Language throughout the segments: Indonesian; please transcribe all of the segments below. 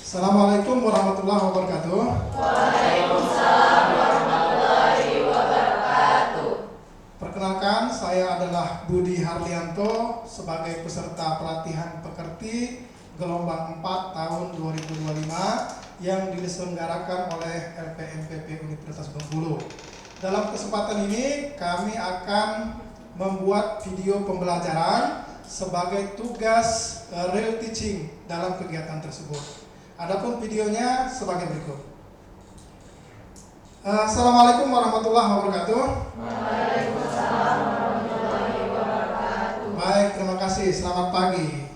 Assalamualaikum warahmatullahi wabarakatuh. Waalaikumsalam warahmatullahi wabarakatuh. Perkenalkan, saya adalah Budi Harlianto sebagai peserta pelatihan pekerti gelombang 4 tahun 2025 yang diselenggarakan oleh LPMPP Universitas Bengkulu. Dalam kesempatan ini kami akan membuat video pembelajaran sebagai tugas real teaching dalam kegiatan tersebut. Adapun videonya sebagai berikut. Assalamualaikum warahmatullahi wabarakatuh. Waalaikumsalam warahmatullahi wabarakatuh. Baik, terima kasih. Selamat pagi.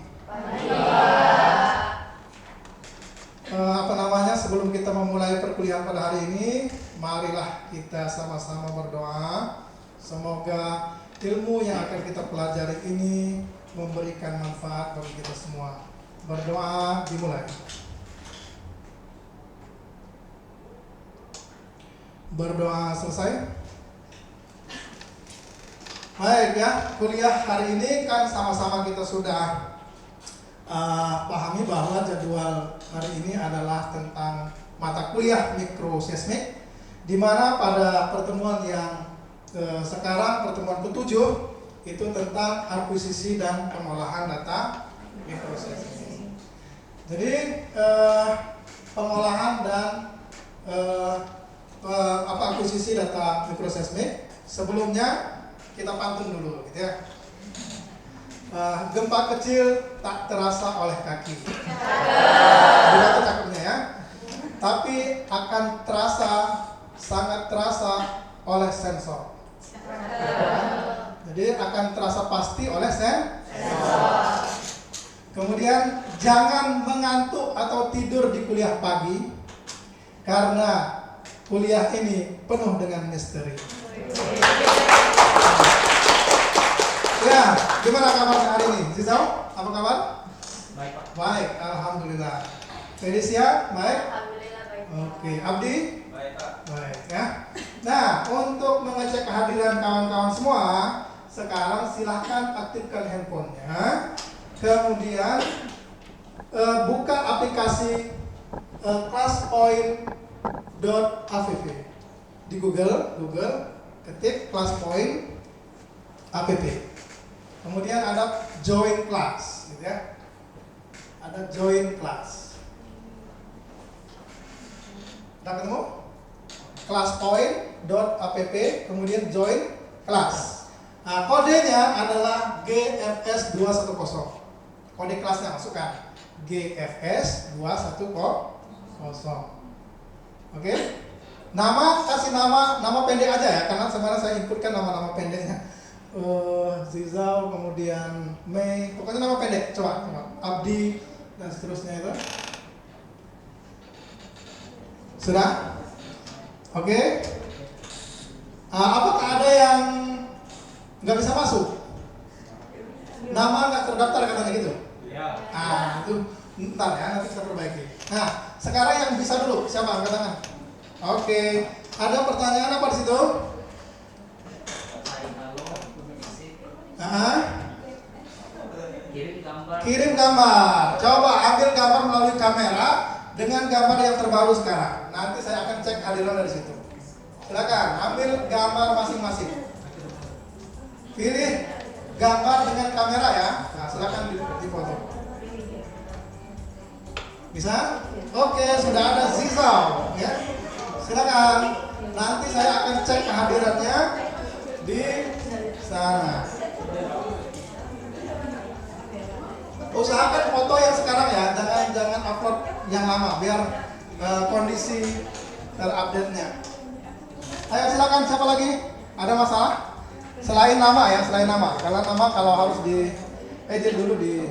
Sebelum kita memulai perkuliahan pada hari ini, marilah kita sama-sama berdoa. Semoga ilmu yang akan kita pelajari ini memberikan manfaat bagi kita semua. Berdoa dimulai. Berdoa selesai. Baik ya, kuliah hari ini kan sama-sama kita sudah pahami bahwa jadwal hari ini adalah tentang mata kuliah mikroseismik, di mana pada pertemuan yang sekarang pertemuan ke-7 itu tentang akuisisi dan pengolahan data mikroseismik. Jadi pengolahan dan akuisisi data mikroseismik, sebelumnya kita pantun dulu gitu ya. Gempa kecil tak terasa oleh kaki. Itu cakepnya ya. Tapi akan terasa, sangat terasa oleh sensor. Jadi akan terasa pasti oleh sensor. Kemudian jangan mengantuk atau tidur di kuliah pagi, karena kuliah ini penuh dengan misteri. Ya, gimana kabarnya hari ini? Zizau, apa kabar? Baik, Pak. Baik, alhamdulillah. Felicia, baik? Alhamdulillah baik. Oke, Abdi? Baik, Pak. Baik ya. Nah, untuk mengecek kehadiran kawan-kawan semua, sekarang silahkan aktifkan handphonenya. Kemudian buka aplikasi classpoint.app di Google ketik classpoint.app. Kemudian ada join class, gitu ya. Ada join class. Udah ketemu? Classpoint.app, kemudian join class. Nah, kodenya adalah GFS 210. Kode kelasnya masukkan GFS 210. Oke? Kasih nama pendek aja ya, karena sebenarnya saya inputkan nama-nama pendeknya. Zizau, kemudian Mei, pokoknya nama pendek. Coba. Abdi dan seterusnya itu. Sudah? Oke? Apakah ada yang nggak bisa masuk? Nama nggak terdaftar katanya gitu? Ya. Itu ntar ya, nanti kita perbaiki. Nah, sekarang yang bisa dulu, siapa angkat tangan? Oke, ada pertanyaan apa di situ? Kirim gambar. Coba ambil gambar melalui kamera dengan gambar yang terbaru sekarang. Nanti saya akan cek hadiran dari situ. Silakan ambil gambar masing-masing. Pilih gambar dengan kamera ya. Nah, silakan difoto. Bisa? Oke, sudah ada Zizau ya. Silakan. Nanti saya akan cek kehadirannya di sana. Usahakan foto yang sekarang ya, jangan upload yang lama biar kondisi terupdate-nya. Ayo silakan, siapa lagi? Ada masalah? Selain nama ya, Karena nama kalau harus di edit dulu di.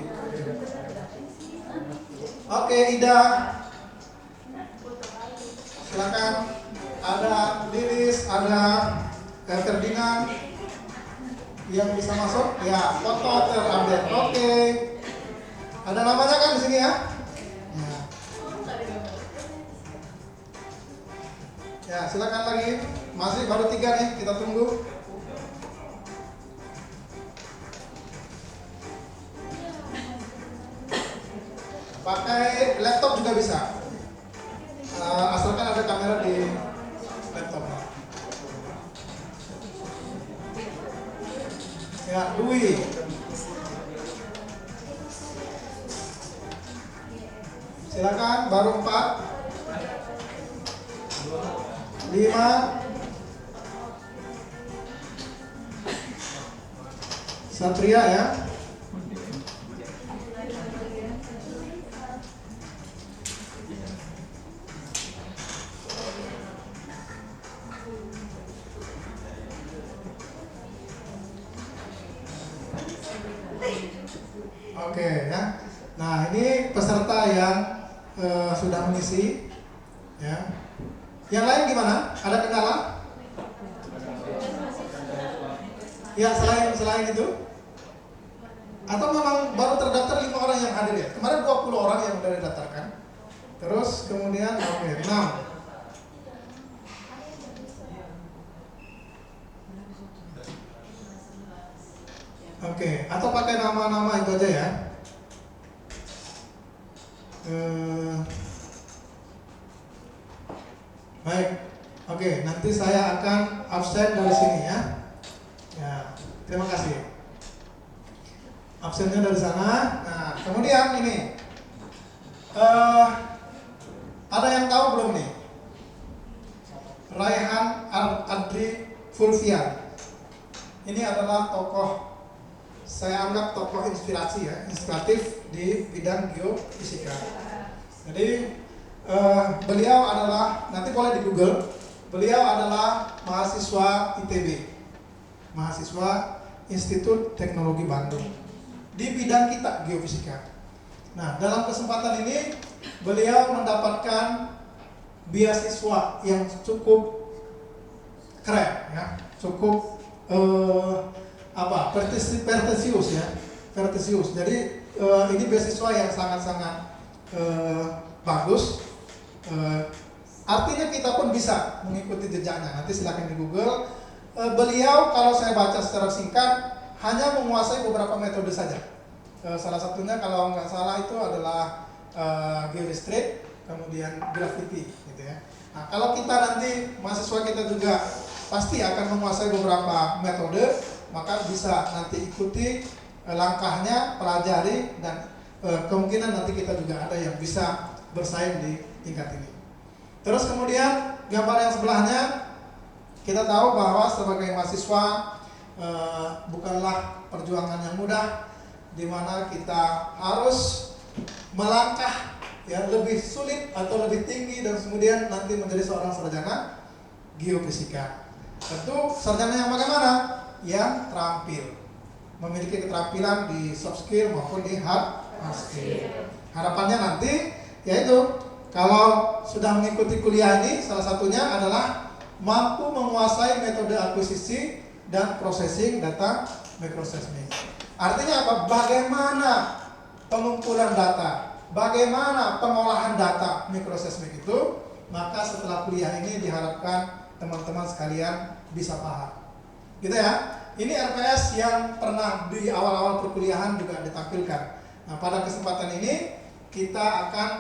Oke, Ida. Silakan. Ada Lilis, ada Ferdinand yang bisa masuk. Ya, foto terupdate. Oke. Ada namanya kan di sini ya? Ya, silakan lagi. Masih baru 3 nih, kita tunggu. Pakai laptop juga bisa. bisa. Asalkan ada kamera di laptop. Ya, Dwi. Silakan, baru 4. 5. Satria ya. Oke ya. Nah, ini peserta yang sudah mengisi ya. Yang lain gimana? Ada kendala? Ya, selain itu? Atau memang baru terdaftar 5 orang yang hadir ya? Kemarin 20 orang yang sudah didaftarkan. Terus kemudian 6. Oke, atau pakai nama-nama itu aja ya. Baik, oke, nanti saya akan absen dari sini ya. Ya, terima kasih. Absennya dari sana. Nah, kemudian ini, ada yang tahu belum nih? Raihan Adri Fulvian. Ini adalah tokoh, saya anggap tokoh inspirasi ya, inspiratif di bidang geofisika. Jadi beliau adalah, nanti boleh di Google, beliau adalah mahasiswa ITB, mahasiswa Institut Teknologi Bandung, di bidang kita geofisika. Nah, dalam kesempatan ini beliau mendapatkan beasiswa yang cukup keren ya, cukup pertisius ya, pertisius. Jadi ini beasiswa yang sangat-sangat bagus. Artinya kita pun bisa mengikuti jejaknya. Nanti silakan di Google. Beliau kalau saya baca secara singkat hanya menguasai beberapa metode saja. Salah satunya kalau nggak salah itu adalah geolistrik, kemudian graffiti, gitu ya. Nah, kalau kita nanti mahasiswa kita juga pasti akan menguasai beberapa metode, maka bisa nanti ikuti langkahnya, pelajari, dan kemungkinan nanti kita juga ada yang bisa bersaing di tingkat ini. Terus kemudian gambar yang sebelahnya, kita tahu bahwa sebagai mahasiswa bukanlah perjuangan yang mudah, di mana kita harus melangkah ya lebih sulit atau lebih tinggi dan kemudian nanti menjadi seorang sarjana geofisika. Tentu sarjana yang bagaimana? Yang terampil, memiliki keterampilan di soft skill maupun di hard skill. Harapannya nanti yaitu kalau sudah mengikuti kuliah ini, salah satunya adalah mampu menguasai metode akuisisi dan processing data microseismic. Artinya apa? Bagaimana pengumpulan data, bagaimana pengolahan data microseismic itu, maka setelah kuliah ini diharapkan teman-teman sekalian bisa paham. Gitu ya. Ini RPS yang pernah di awal-awal perkuliahan juga ditampilkan. Nah, pada kesempatan ini kita akan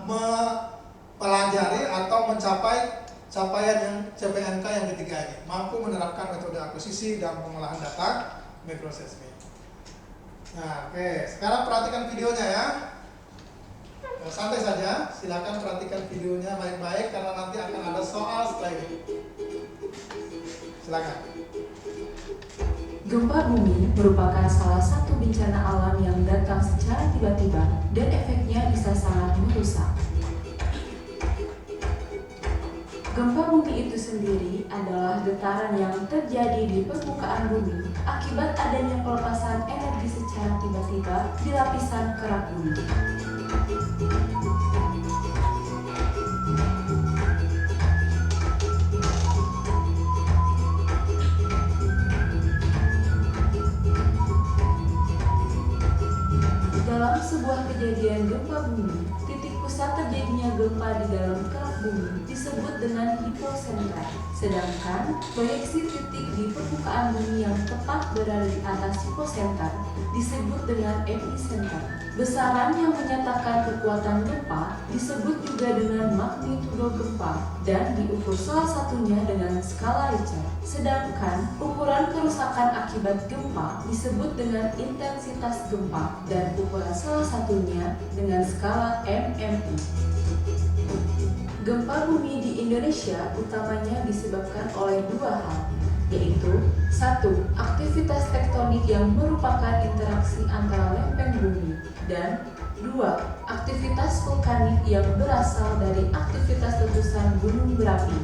mempelajari atau mencapai capaian yang CPNK yang ketiga ini, mampu menerapkan metode akuisisi dan pengolahan data microseismic. Nah, oke, sekarang perhatikan videonya ya. Santai saja, silakan perhatikan videonya baik-baik karena nanti akan ada soal setelah ini. Silakan. Gempa bumi merupakan salah satu bencana alam yang datang secara tiba-tiba dan efeknya bisa sangat merusak. Gempa bumi itu sendiri adalah getaran yang terjadi di permukaan bumi akibat adanya pelepasan energi secara tiba-tiba di lapisan kerak bumi. Dalam sebuah kejadian gempa bumi, titik pusat terjadinya gempa di dalam kerak bumi disebut dengan hiposentral, sedangkan proyeksi titik di permukaan bumi yang tepat berada di atas hiposentral disebut dengan epicenter. Besaran yang menyatakan kekuatan gempa disebut juga dengan magnitudo gempa dan diukur salah satunya dengan skala Richter. Sedangkan ukuran kerusakan akibat gempa disebut dengan intensitas gempa dan ukuran salah satunya dengan skala MMI. Gempa bumi di Indonesia utamanya disebabkan oleh dua hal, yaitu 1. Aktivitas tektonik yang merupakan interaksi antara lempeng bumi, dan 2. Aktivitas vulkanik yang berasal dari aktivitas letusan gunung berapi.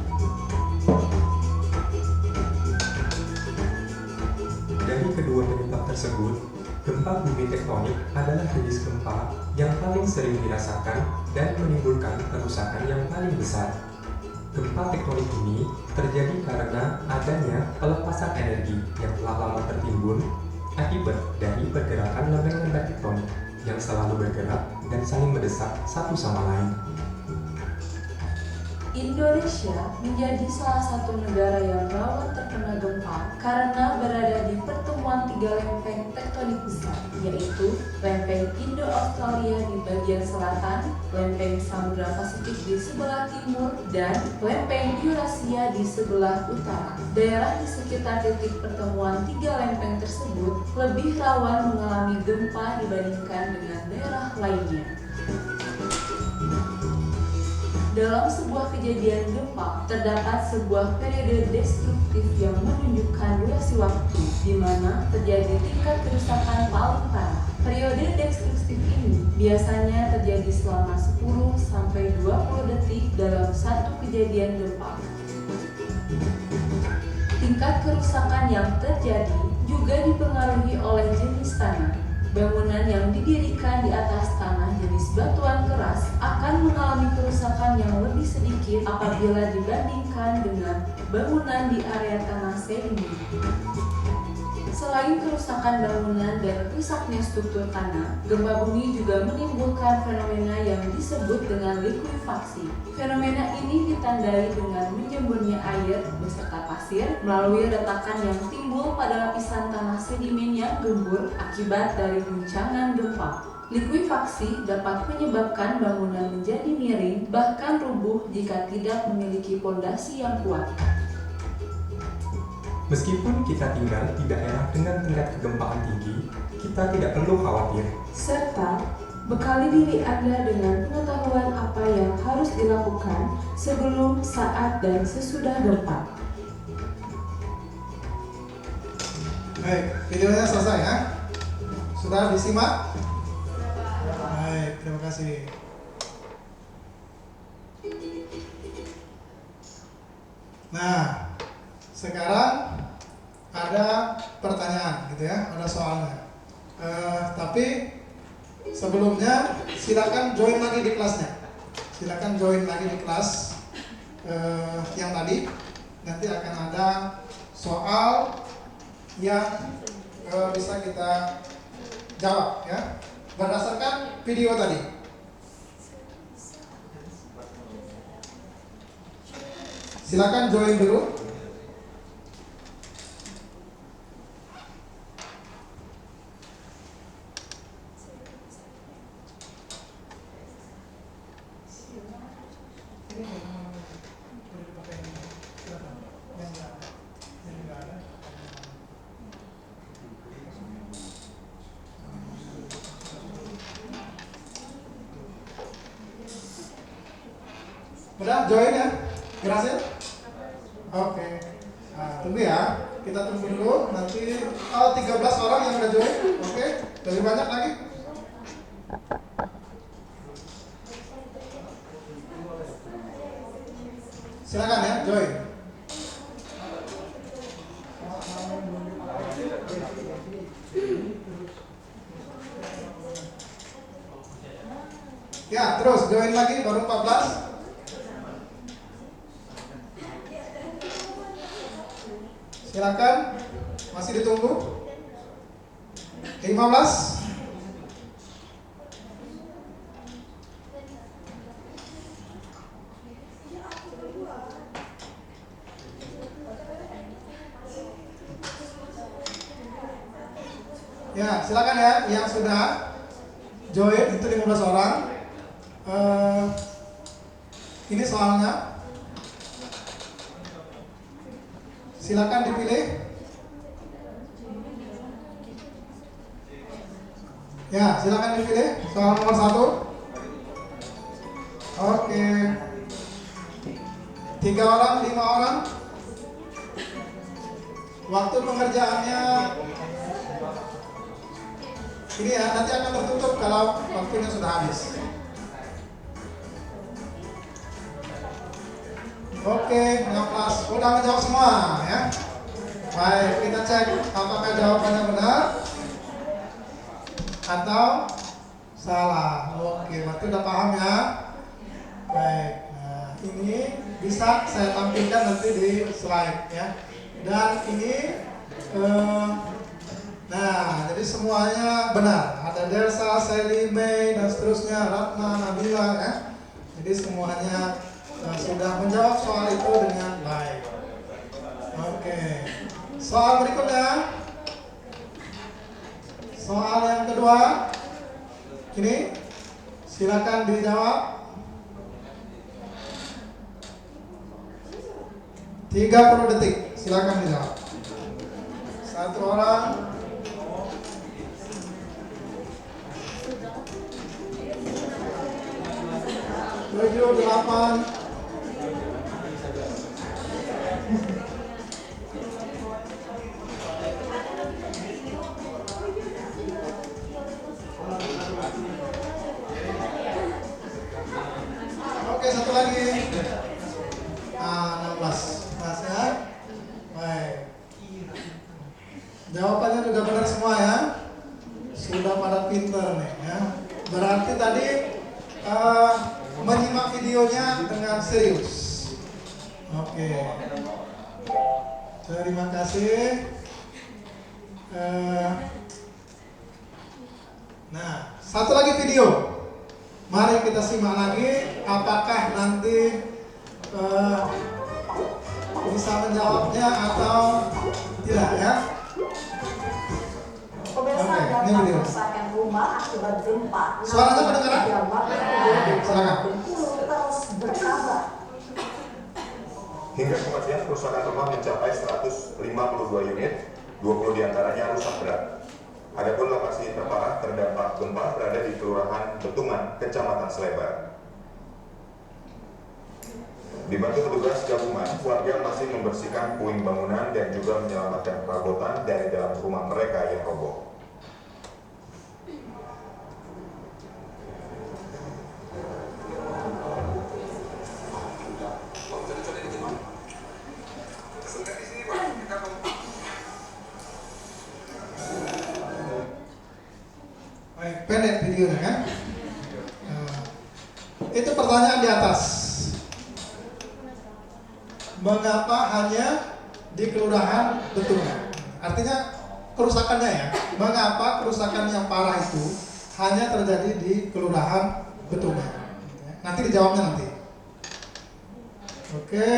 Dari kedua penyebab tersebut, gempa bumi tektonik adalah jenis gempa yang paling sering dirasakan dan menimbulkan kerusakan yang paling besar. Gempa tektonik ini terjadi karena adanya pelepasan energi yang telah lama tertimbun akibat dari pergerakan lempeng-lempeng tektonik yang selalu bergerak dan saling mendesak satu sama lain. Indonesia menjadi salah satu negara yang rawan terkena gempa karena berada di pertemuan tiga lempeng tektonik besar, yaitu lempeng Indo-Australia di bagian selatan, lempeng Samudra Pasifik di sebelah timur, dan lempeng Eurasia di sebelah utara. Daerah di sekitar titik pertemuan tiga lempeng tersebut lebih rawan mengalami gempa dibandingkan dengan daerah lainnya. Dalam sebuah kejadian gempa, terdapat sebuah periode destruktif yang menunjukkan durasi waktu di mana terjadi tingkat kerusakan paling parah. Periode destruktif ini biasanya terjadi selama 10-20 detik dalam satu kejadian gempa. Tingkat kerusakan yang terjadi juga dipengaruhi oleh jenis tanah. Bangunan yang didirikan di atas tanah jenis batuan keras akan mengalami kerusakan yang lebih sedikit apabila dibandingkan dengan bangunan di area tanah sedimen. Selain kerusakan bangunan dan rusaknya struktur tanah, gempa bumi juga menimbulkan fenomena yang disebut dengan likuifaksi. Fenomena ini ditandai dengan menjemburnya air beserta pasir melalui retakan yang timbul pada lapisan tanah sedimen yang gembur akibat dari guncangan gempa. Likuifaksi dapat menyebabkan bangunan menjadi miring, bahkan rubuh jika tidak memiliki pondasi yang kuat. Meskipun kita tinggal di daerah dengan tingkat kegempaan tinggi, kita tidak perlu khawatir. Serta bekali diri Anda dengan pengetahuan apa yang harus dilakukan sebelum, saat, dan sesudah gempa. Baik, videonya selesai ya. Sudah disimak? Baik, terima kasih. Nah, sekarang ada pertanyaan gitu ya, ada soalnya. Tapi sebelumnya silakan join lagi di kelasnya. Silakan join lagi di kelas yang tadi. Nanti akan ada soal yang bisa kita jawab ya, berdasarkan video tadi. Silakan join dulu. Udah join ya? Berhasil? Oke. Nah, tunggu ya. Kita tunggu dulu. Nanti 13 orang yang udah join. Oke. Lebih banyak lagi. Silakan ya, join. Ya, terus join lagi baru 14. Silakan, masih ditunggu. 15. Ya, silakan ya yang sudah join itu 15 orang. Ini soalnya. Silakan dipilih. Ya, silakan dipilih soal nomor 1. Oke. 3 orang, 5 orang. Waktu pengerjaannya ini ya, nanti akan tertutup kalau waktunya sudah habis. Oke, 16. Udah menjawab semua ya. Baik, kita cek apakah jawabannya benar atau salah. Oke, berarti udah paham ya. Baik, nah ini bisa saya tampilkan nanti di slide ya. Dan ini nah, jadi semuanya benar. Ada Delsa, Sally, May, dan seterusnya, Ratna, Nabila ya. Jadi semuanya sudah menjawab soal itu dengan baik. Oke. Soal berikutnya. Soal yang kedua. Ini silakan dijawab. 30 detik. Silakan dijawab. 1 orang. 7, 8. Oke, satu lagi. 16. Mas ya. Baik. Jawabannya juga benar semua ya. Sudah pada pinter nih ya. Berarti tadi menyimak videonya dengan serius. Oke. Terima kasih. Nah, satu lagi video. Mari kita simak lagi. Apakah nanti bisa menjawabnya atau tidak ya? Pemirsa ini dampak video. kerusakan rumah akibat gempa. Suaranya kedengaran? Silakan. Terus bertambah. Hingga kematian kerusakan rumah mencapai 152 unit, 20 diantaranya rusak berat. Adapun lokasi terparah terdampak gempa berada di Kelurahan Betungan, Kecamatan Slebar. Dibantu petugas gabungan, warga masih membersihkan puing bangunan dan juga menyelamatkan perabotan dari dalam rumah mereka yang roboh. Baik, pendek videonya kan? Itu pertanyaan di atas. Mengapa hanya di Kelurahan Betungan? Artinya kerusakannya ya. Mengapa kerusakan yang parah itu hanya terjadi di Kelurahan Betungan? Nanti dijawabnya nanti. Oke.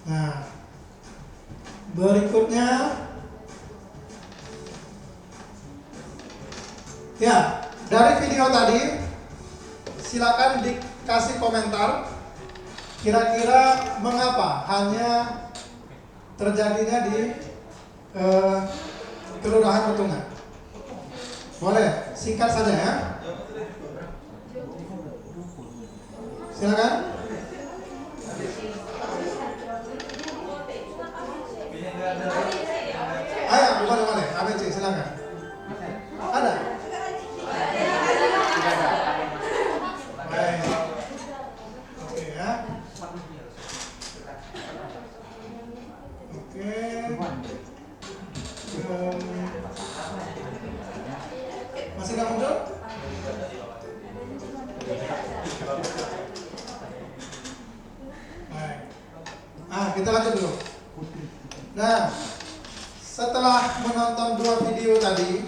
Nah, berikutnya. Ya, dari video tadi silakan dikasih komentar. Kira-kira mengapa hanya terjadinya di Kelurahan Betungan? Boleh, singkat saja ya. Silakan. Ayo, boleh, ABC, silakan. Ada? Baik. Oke ya. Oke. Masih nggak muncul? Baik. Kita lanjut dulu. Nah, setelah menonton 2 video tadi,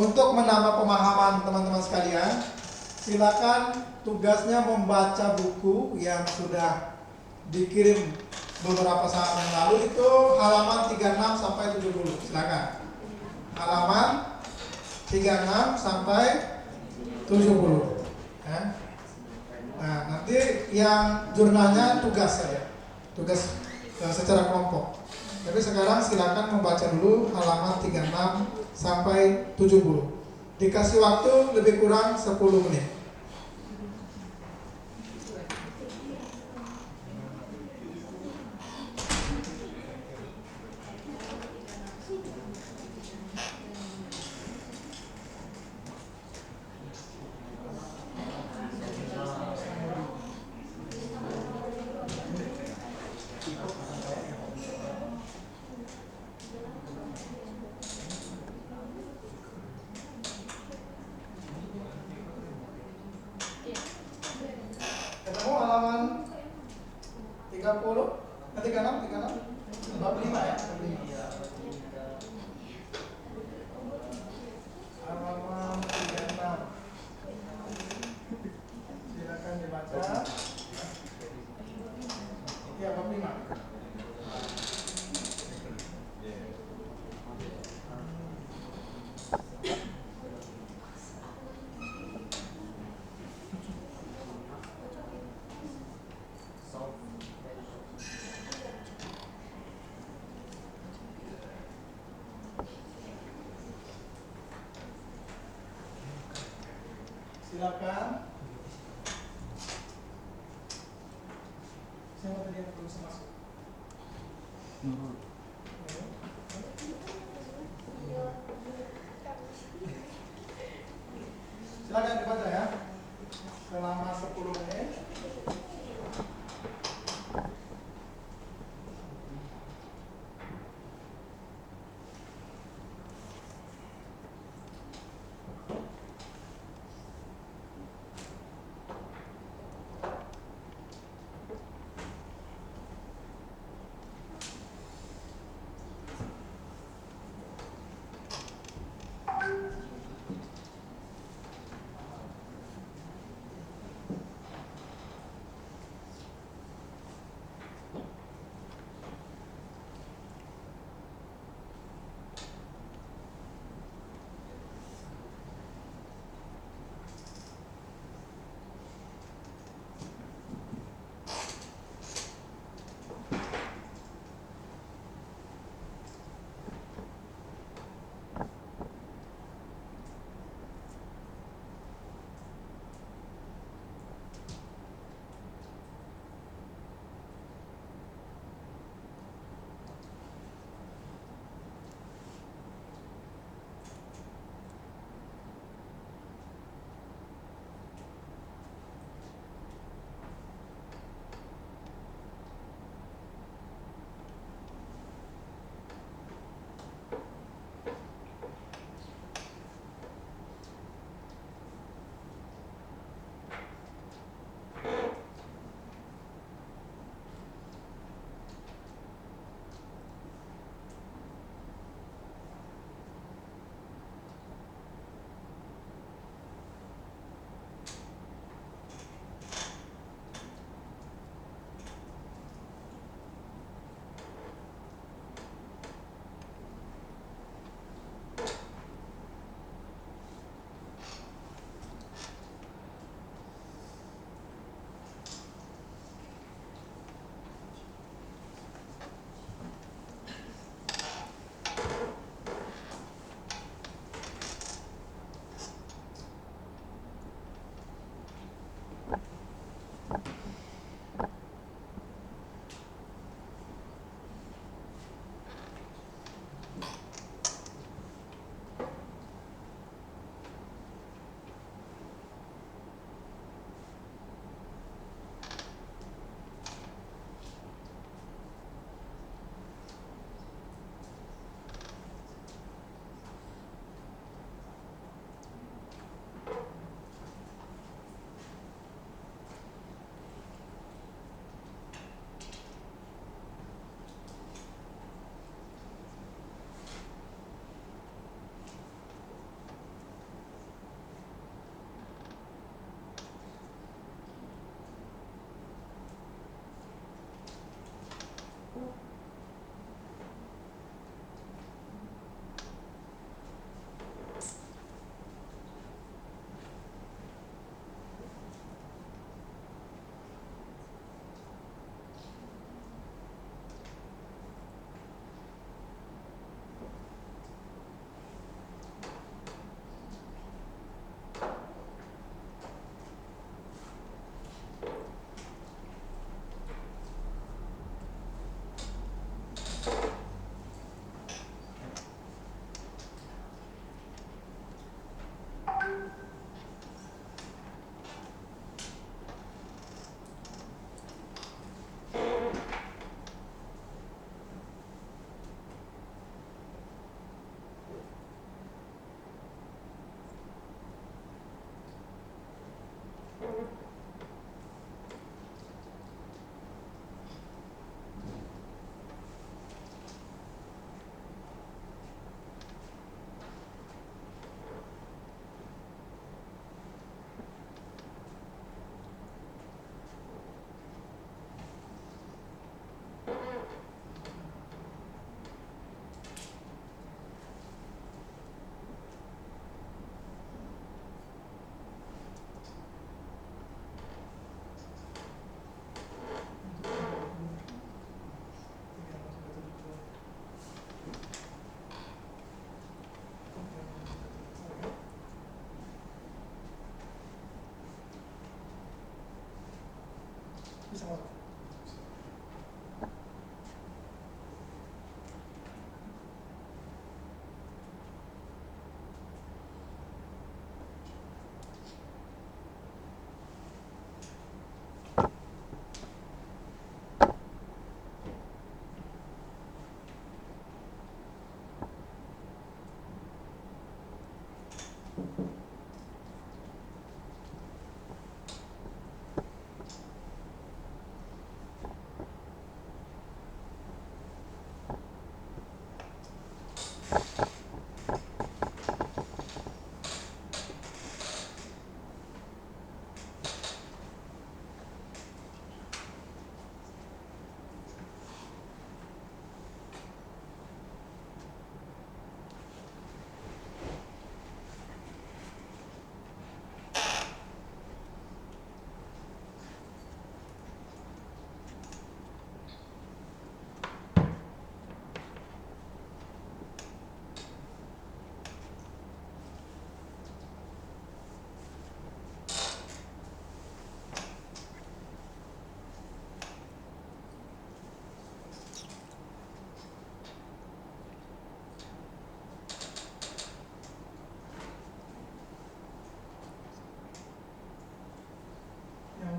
untuk menambah pemahaman teman-teman sekalian, silakan tugasnya membaca buku yang sudah dikirim beberapa saat yang lalu itu halaman 36 sampai 70. Silakan. Halaman 36 sampai 70. Ya. Nah, nanti yang jurnalnya tugas saja. Tugas secara kelompok. Tapi sekarang silakan membaca dulu halaman 36 sampai 70. Dikasih waktu lebih kurang 10 menit. Ketemu halaman 30, 36, bab 5 ya. Halaman 36. Silakan dibaca. Ya, bab 5. Silakan. Siapa tadi yang belum bisa masuk? Silakan dibaca ya. Selama 10 menit.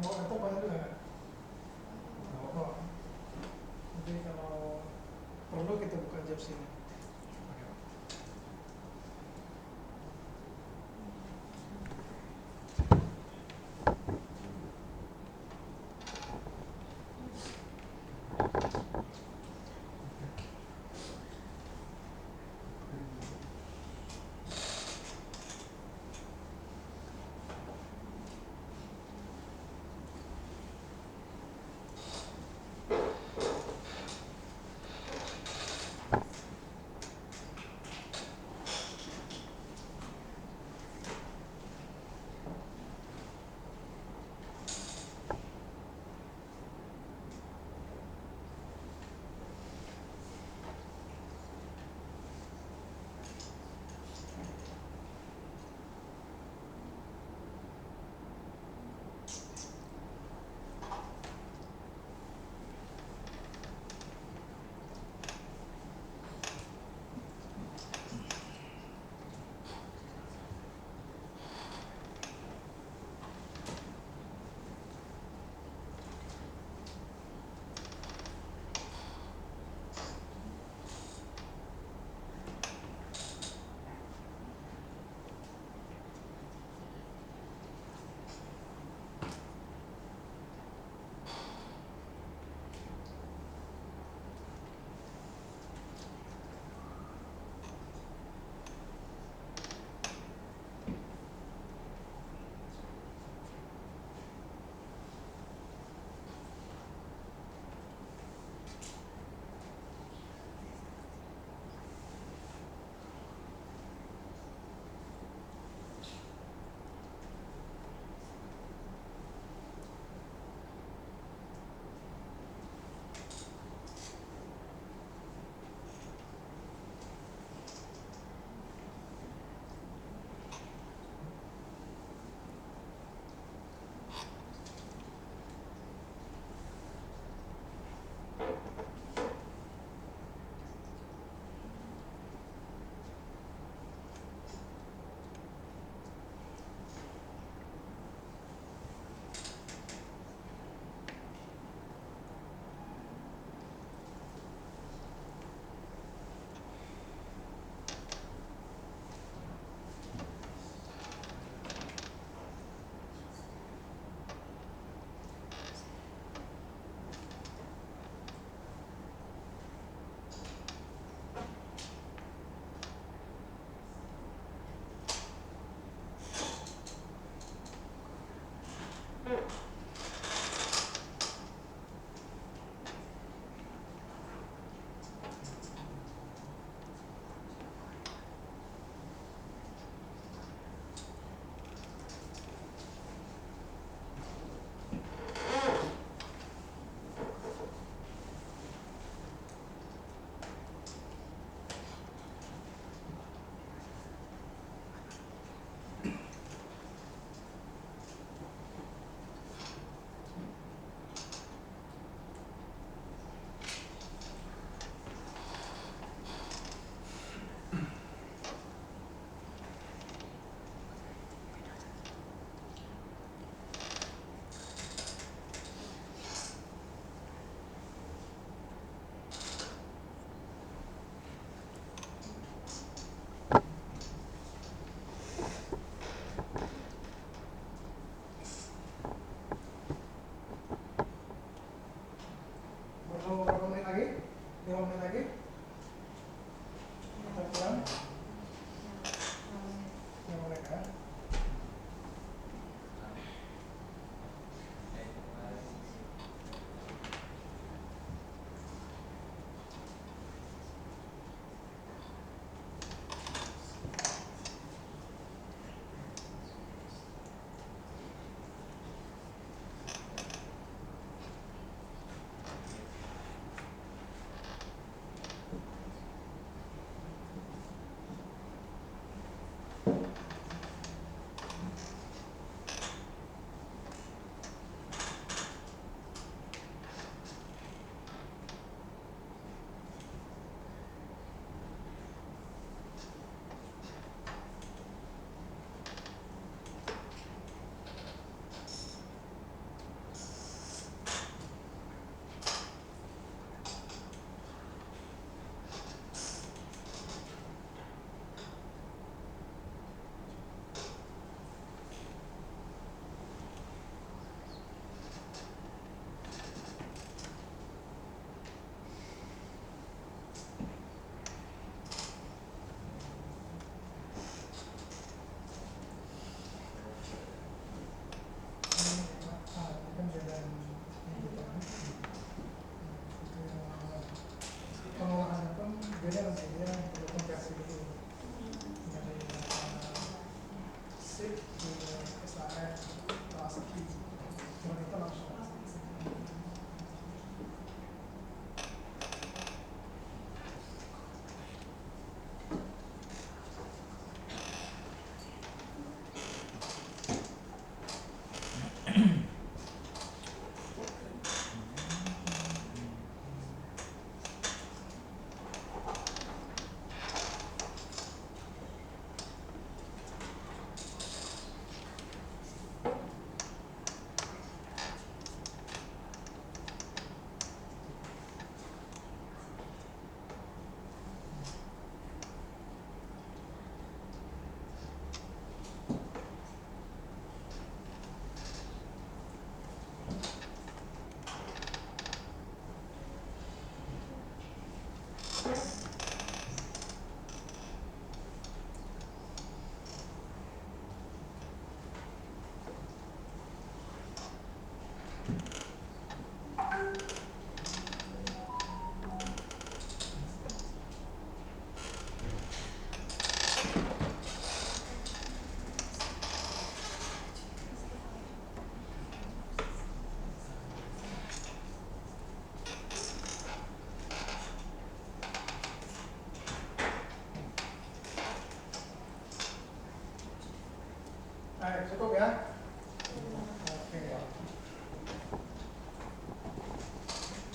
bawa laptop banyak juga kan? Oh. Jadi kalau perlu kita buka job sini.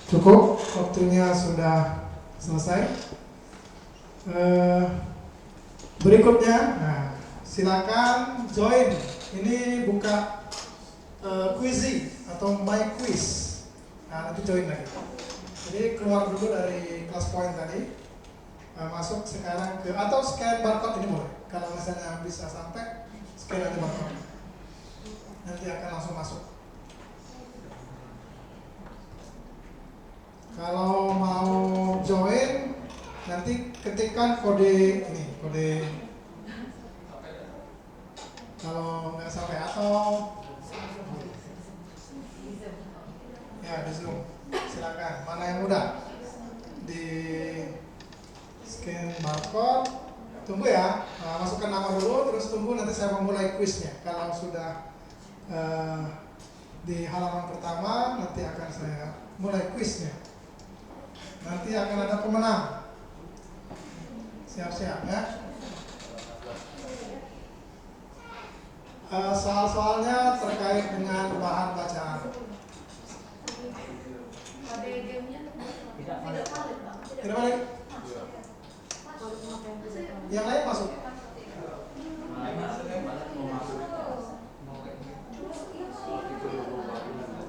Cukup, waktunya sudah selesai. Berikutnya, nah, silakan join. Ini buka quizzing atau my quiz. Nah, nanti join lagi. Jadi keluar dulu dari kelas point tadi, masuk sekarang ke atau scan barcode ini boleh. Kalau misalnya bisa sampai scan aja barcode, nanti akan langsung masuk. Kalau mau join, nanti ketikkan kode ini, kode. Kalau nggak sampai atau ya di Zoom, silakan. Mana yang mudah? Di scan barcode, tunggu ya. Nah, masukkan nama dulu, terus tunggu nanti saya memulai quiznya. Kalau sudah di halaman pertama, nanti akan saya mulai quiznya. Nanti akan ada pemenang. Siap-siap ya. Soal-soalnya terkait dengan bahan bacaan. Tidak balik. Yang lain masuk.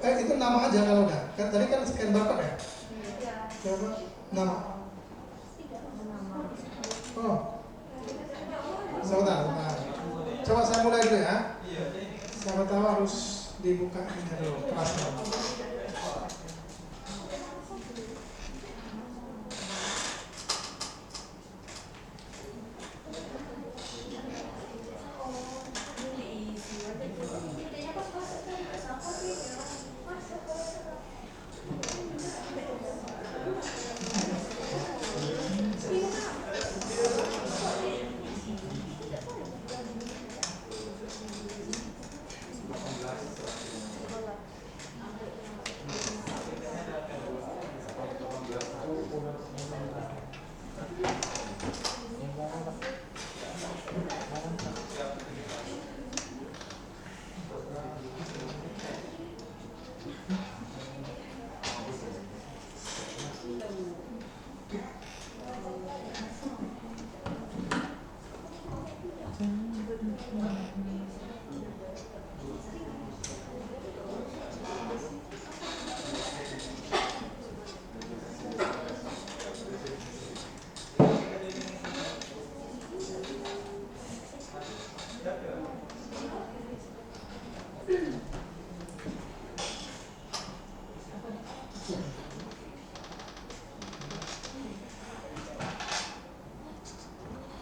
Itu nama aja kalau udah. Tadi kan scan barcode ya. Coba nama. Oh. Sebentar. Coba saya mulai dulu ya. Siapa tahu harus dibuka ini dulu kelasnya.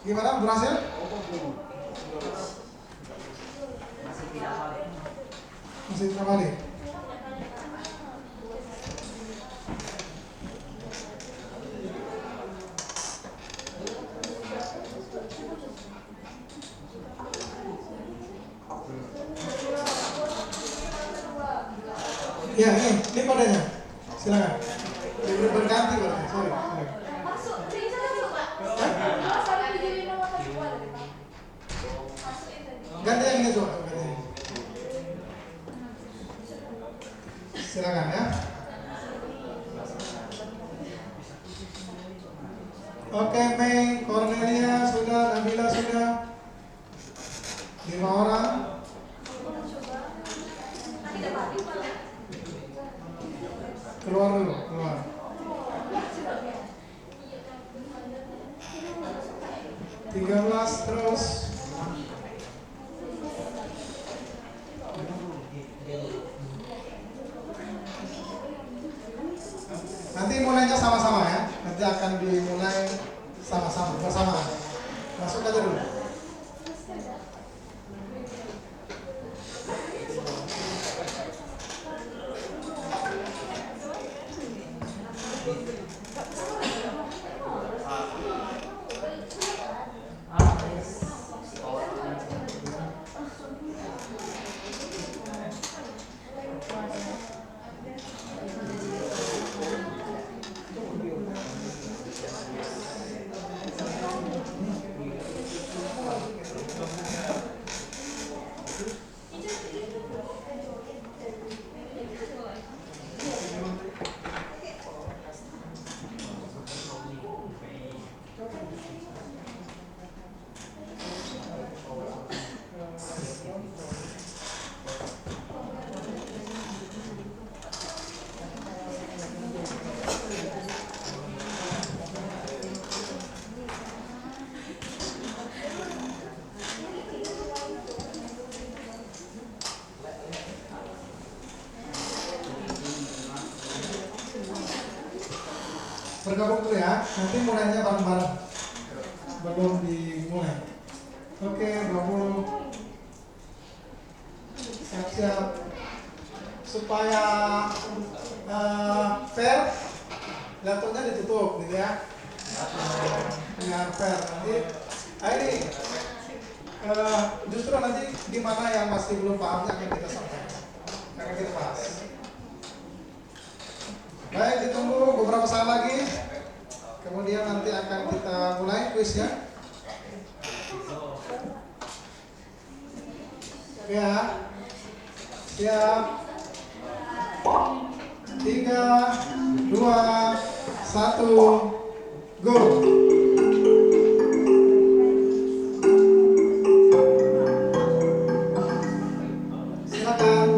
Gimana, berhasil? Masih tidak balik. Ya, ini kodenya. Silakan. Berganti kodenya. Sorry. Ganti yang ini tuh. Silakan ya. Oke, Mei, Cornelia sudah, Nabila sudah. 5 orang. Keluar dulu, keluar. (13) terus. Nanti mulainya sama-sama ya. Nanti akan dimulai sama-sama, bersama. Masuk aja dulu. bergabung dulu ya. Nanti mulainya bareng-bareng. Belum dimulai. Oke, 20. Siap-siap. Supaya fair, laptopnya ditutup gitu ya. Biar fair. Nanti ini justru nanti gimana yang masih belum pahamnya akan kita sampaikan, akan kita bahas. Baik, ditunggu beberapa saat lagi. Kemudian nanti akan kita mulai kuisnya. Ya, siap. 3, 2, 1, go. Silakan.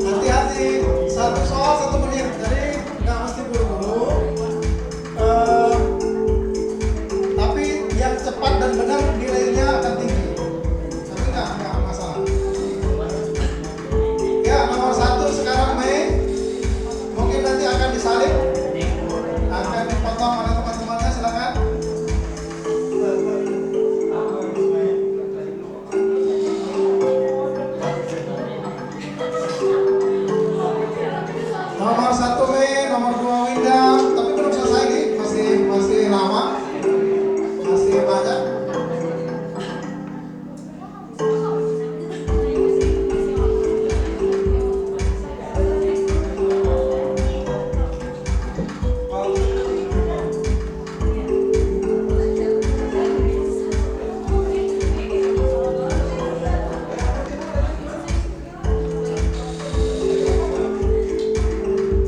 Hati-hati, satu soal 1 menit, jadi nggak mesti buru-buru. Tapi yang cepat dan benar nilainya akan tinggi. Tapi nggak masalah. Ya, nomor 1 sekarang Mei. Mungkin nanti akan disalib, akan dipotong oleh teman-temannya. Silakan. Nomor 1 Mei, nomor 2 Winda, tapi belum selesai nih, masih lama, masih banyak.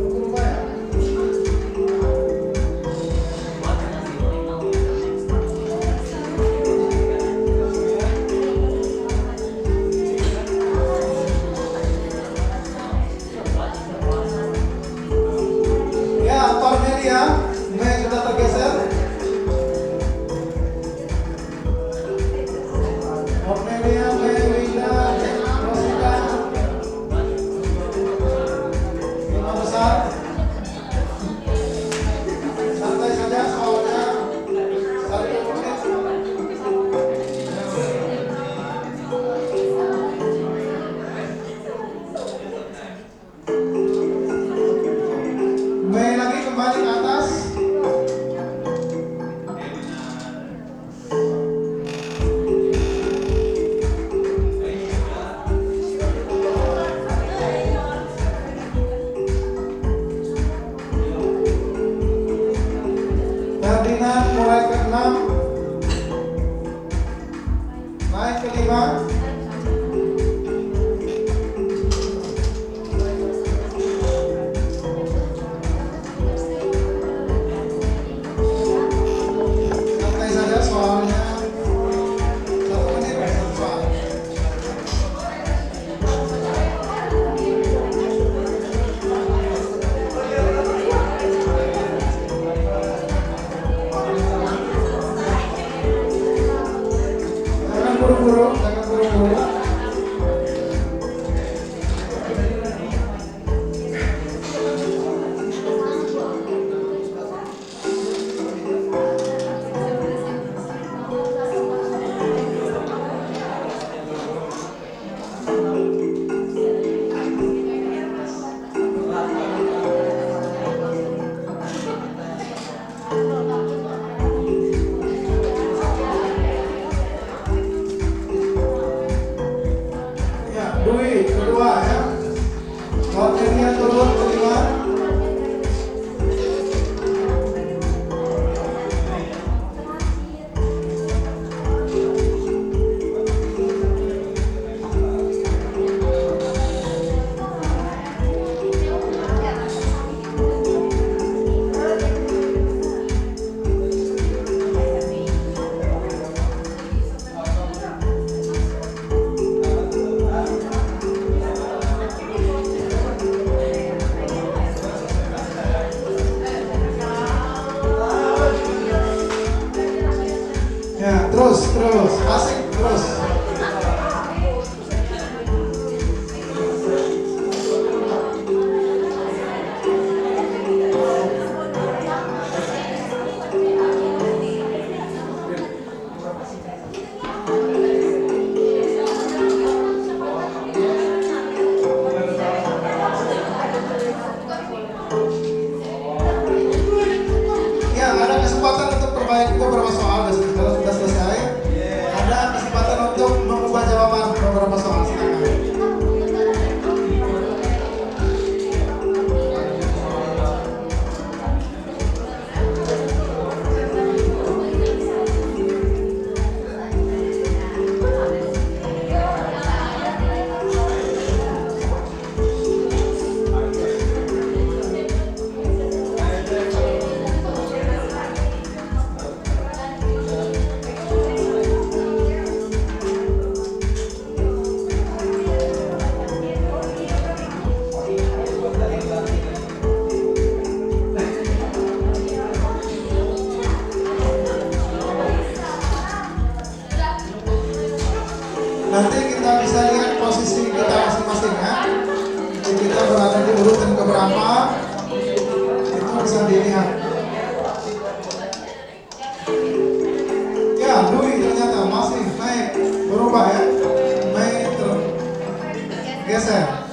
Berubah ya? berada di urutan keberapa itu bisa dilihat. Ya, Dwi ternyata masih naik, berubah ya, naik tergeser.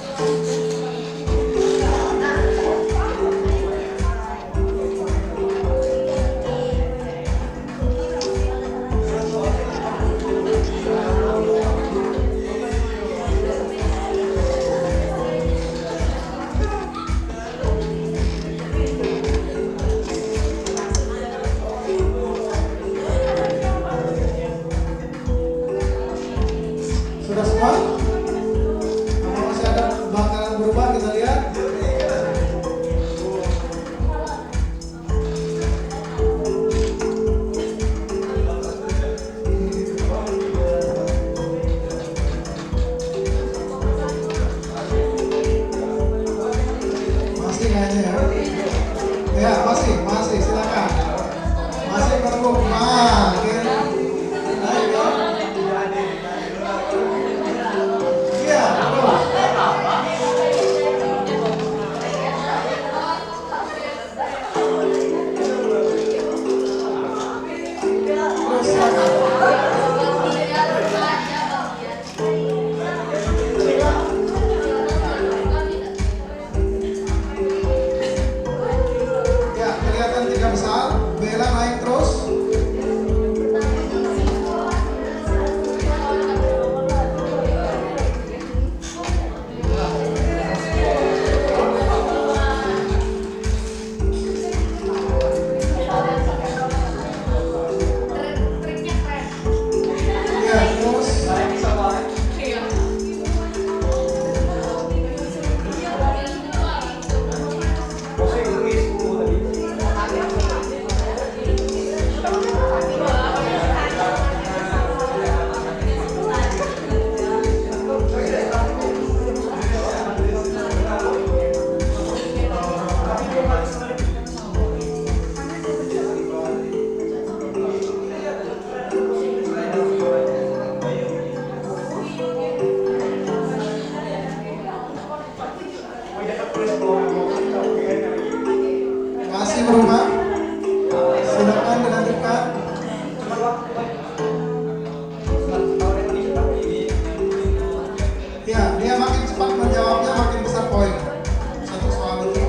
Sudah semua? Kalau masih ada bakalan berubah, kita lihat. Masih kayaknya ya. Ya, masih, silakan. Masih perlu. Nah, oke. Naik ya. Iya, terus. Terus silakan. Ya, kelihatan tiga besar. Bella naik terus. Ya, terus. Masih berubah. Silakan dilanjutkan. Ya, dia makin cepat menjawabnya makin besar poin. Satu soal itu.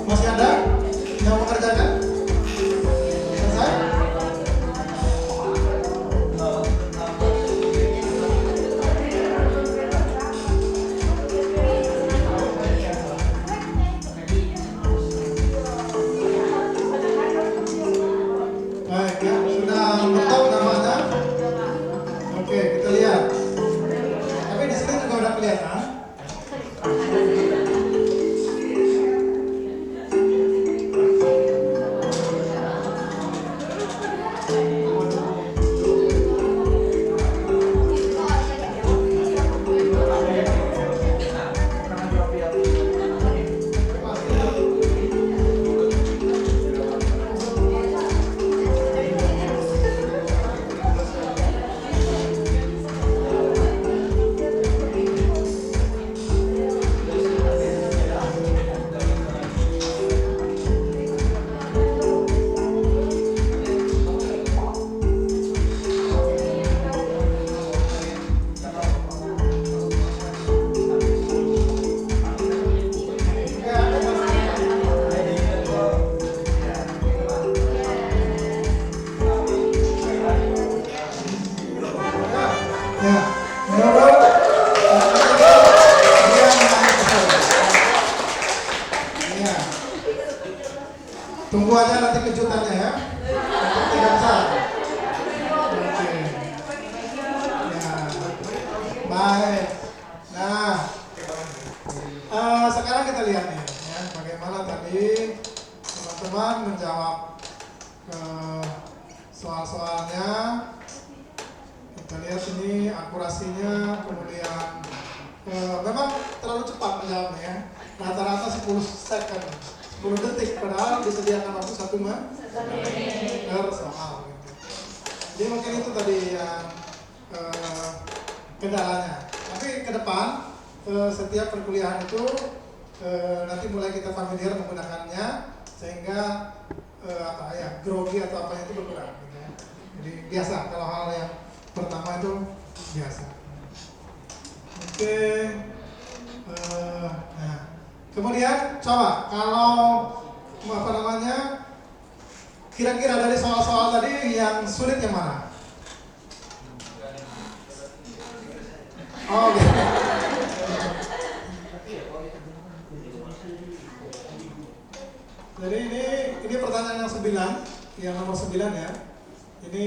Masih ada yang mengerjakan? Selesai? Baik ya, sudah mentok namanya. Oke, kita lihat. Tapi di sini juga udah kelihatan. Ya, menurut dia naik betul. Iya. Tunggu aja nanti kejutannya ya. Tiga besar. Oke. Ya. Baik. Nah, sekarang kita lihat nih. Ya. ya, bagaimana tadi teman-teman menjawab soal-soalnya. Kita lihat ini akurasinya, kemudian memang terlalu cepat menjawabnya ya. Rata-rata 10 second, 10 detik, padahal disediakan waktu 1 menit per soal gitu. Jadi mungkin itu tadi yang kendalanya. Tapi ke depan setiap perkuliahan itu nanti mulai kita familiar menggunakannya sehingga grogi atau apa itu berkurang gitu ya. Jadi biasa kalau hal yang pertama itu biasa. Oke. Nah, kemudian coba kalau kira-kira dari soal-soal tadi yang sulit yang mana? Oh, gitu. Jadi ini pertanyaan yang 9, yang nomor 9 ya. Ini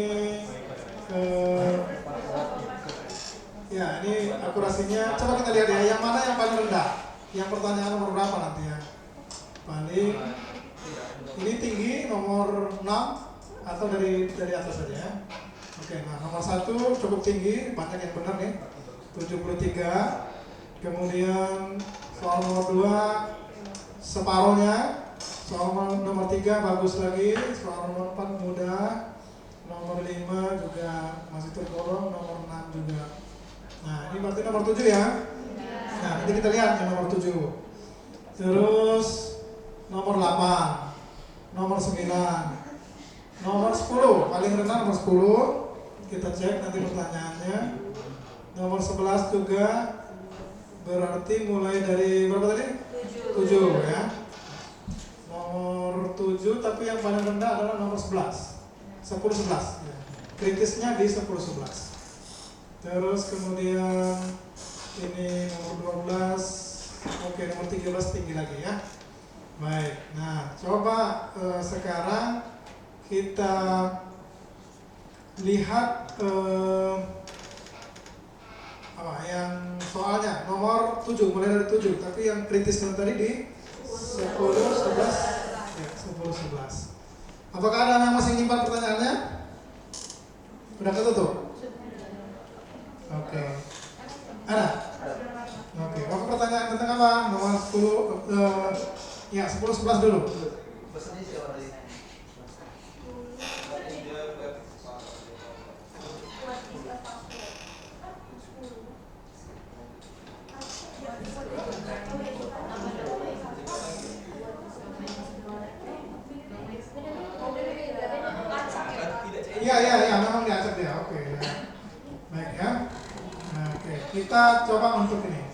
ini akurasinya. Coba kita lihat ya, yang mana yang paling rendah? Yang pertanyaan nomor berapa nanti ya? Paling ini tinggi nomor 6 atau dari atas saja ya. Oke, nah nomor 1 cukup tinggi, banyak yang benar nih. 73. Kemudian soal nomor 2 separohnya. Soal nomor 3 bagus lagi. Soal nomor 4 mudah. Nomor 5 juga masih tergolong. Nomor 6 juga. Nah ini berarti nomor 7 ya. Nah nanti kita lihat yang nomor 7. Terus nomor 8, nomor 9, nomor 10, paling rendah nomor 10. Kita cek nanti pertanyaannya. Nomor 11 juga, berarti mulai dari berapa tadi? 7 ya. Nomor 7, tapi yang paling rendah adalah nomor 11, 10-11 ya. Kritisnya di 10-11. Terus kemudian ini nomor 12. Oke, nomor 13 tinggi lagi ya. Baik, nah coba sekarang kita lihat yang soalnya nomor 7, mulai dari 7, tapi yang kritisnya tadi di 10-11 ya, 10-11. Apakah ada yang masih nyimpan pertanyaannya? Udah ketutup? Oke. Ada? Oke, mau pertanyaan tentang apa? Nomor 10, ya 10-11 dulu. Iya, memang diacak dia. Oke. Ya. Baik ya. Nah, oke, kita coba untuk ini.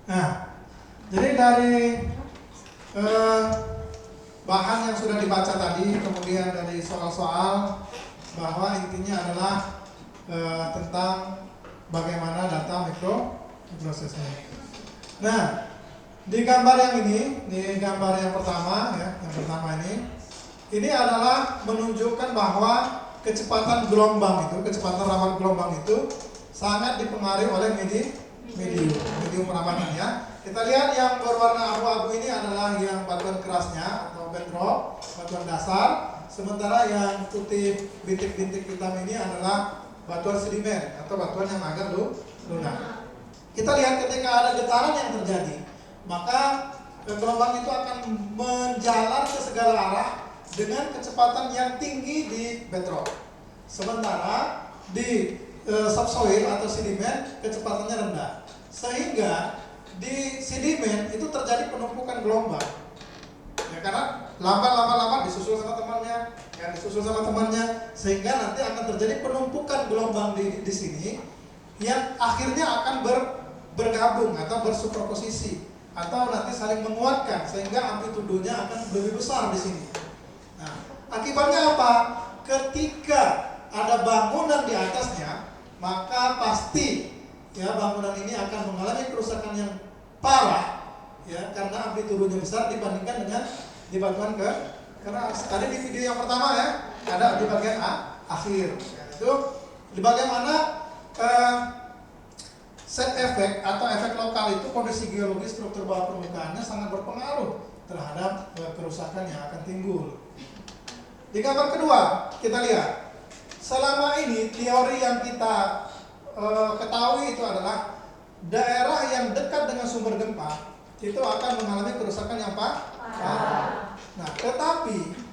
Nah, jadi dari bahan yang sudah dibaca tadi, kemudian dari soal-soal, bahwa intinya adalah tentang bagaimana data mikroprosesor. Nah, di gambar yang ini, di gambar yang pertama ya, yang pertama ini adalah menunjukkan bahwa kecepatan gelombang itu, kecepatan rawan gelombang itu sangat dipengaruhi oleh medium perabatan ya. Kita lihat yang berwarna abu-abu ini adalah yang batuan kerasnya atau bedrock, batuan dasar. Sementara yang putih bintik-bintik hitam ini adalah batuan sedimen atau batuan yang agak lunak. Kita lihat ketika ada getaran yang terjadi, maka gelombang itu akan menjalar ke segala arah dengan kecepatan yang tinggi di bedrock. Sementara di subsoil atau sedimen kecepatannya rendah. Sehingga di sedimen itu terjadi penumpukan gelombang. Ya, karena lama disusul sama temannya, sehingga nanti akan terjadi penumpukan gelombang di sini yang akhirnya akan bergabung atau bersuperposisi atau nanti saling menguatkan sehingga amplitudonya akan lebih besar di sini. Nah, akibatnya apa? Ketika ada bangunan di atasnya, maka pasti ya bangunan ini akan mengalami kerusakan yang parah ya, karena amplitudonya besar dibandingkan dengan di batuan karena tadi di video yang pertama ya ada di bagian akhir ya, itu di bagaimana set efek atau efek lokal itu kondisi geologis struktur bawah permukaannya sangat berpengaruh terhadap kerusakan yang akan timbul. Di gambar kedua, kita lihat. Selama ini teori yang kita ketahui itu adalah daerah yang dekat dengan sumber gempa itu akan mengalami kerusakan yang parah. Nah, tetapi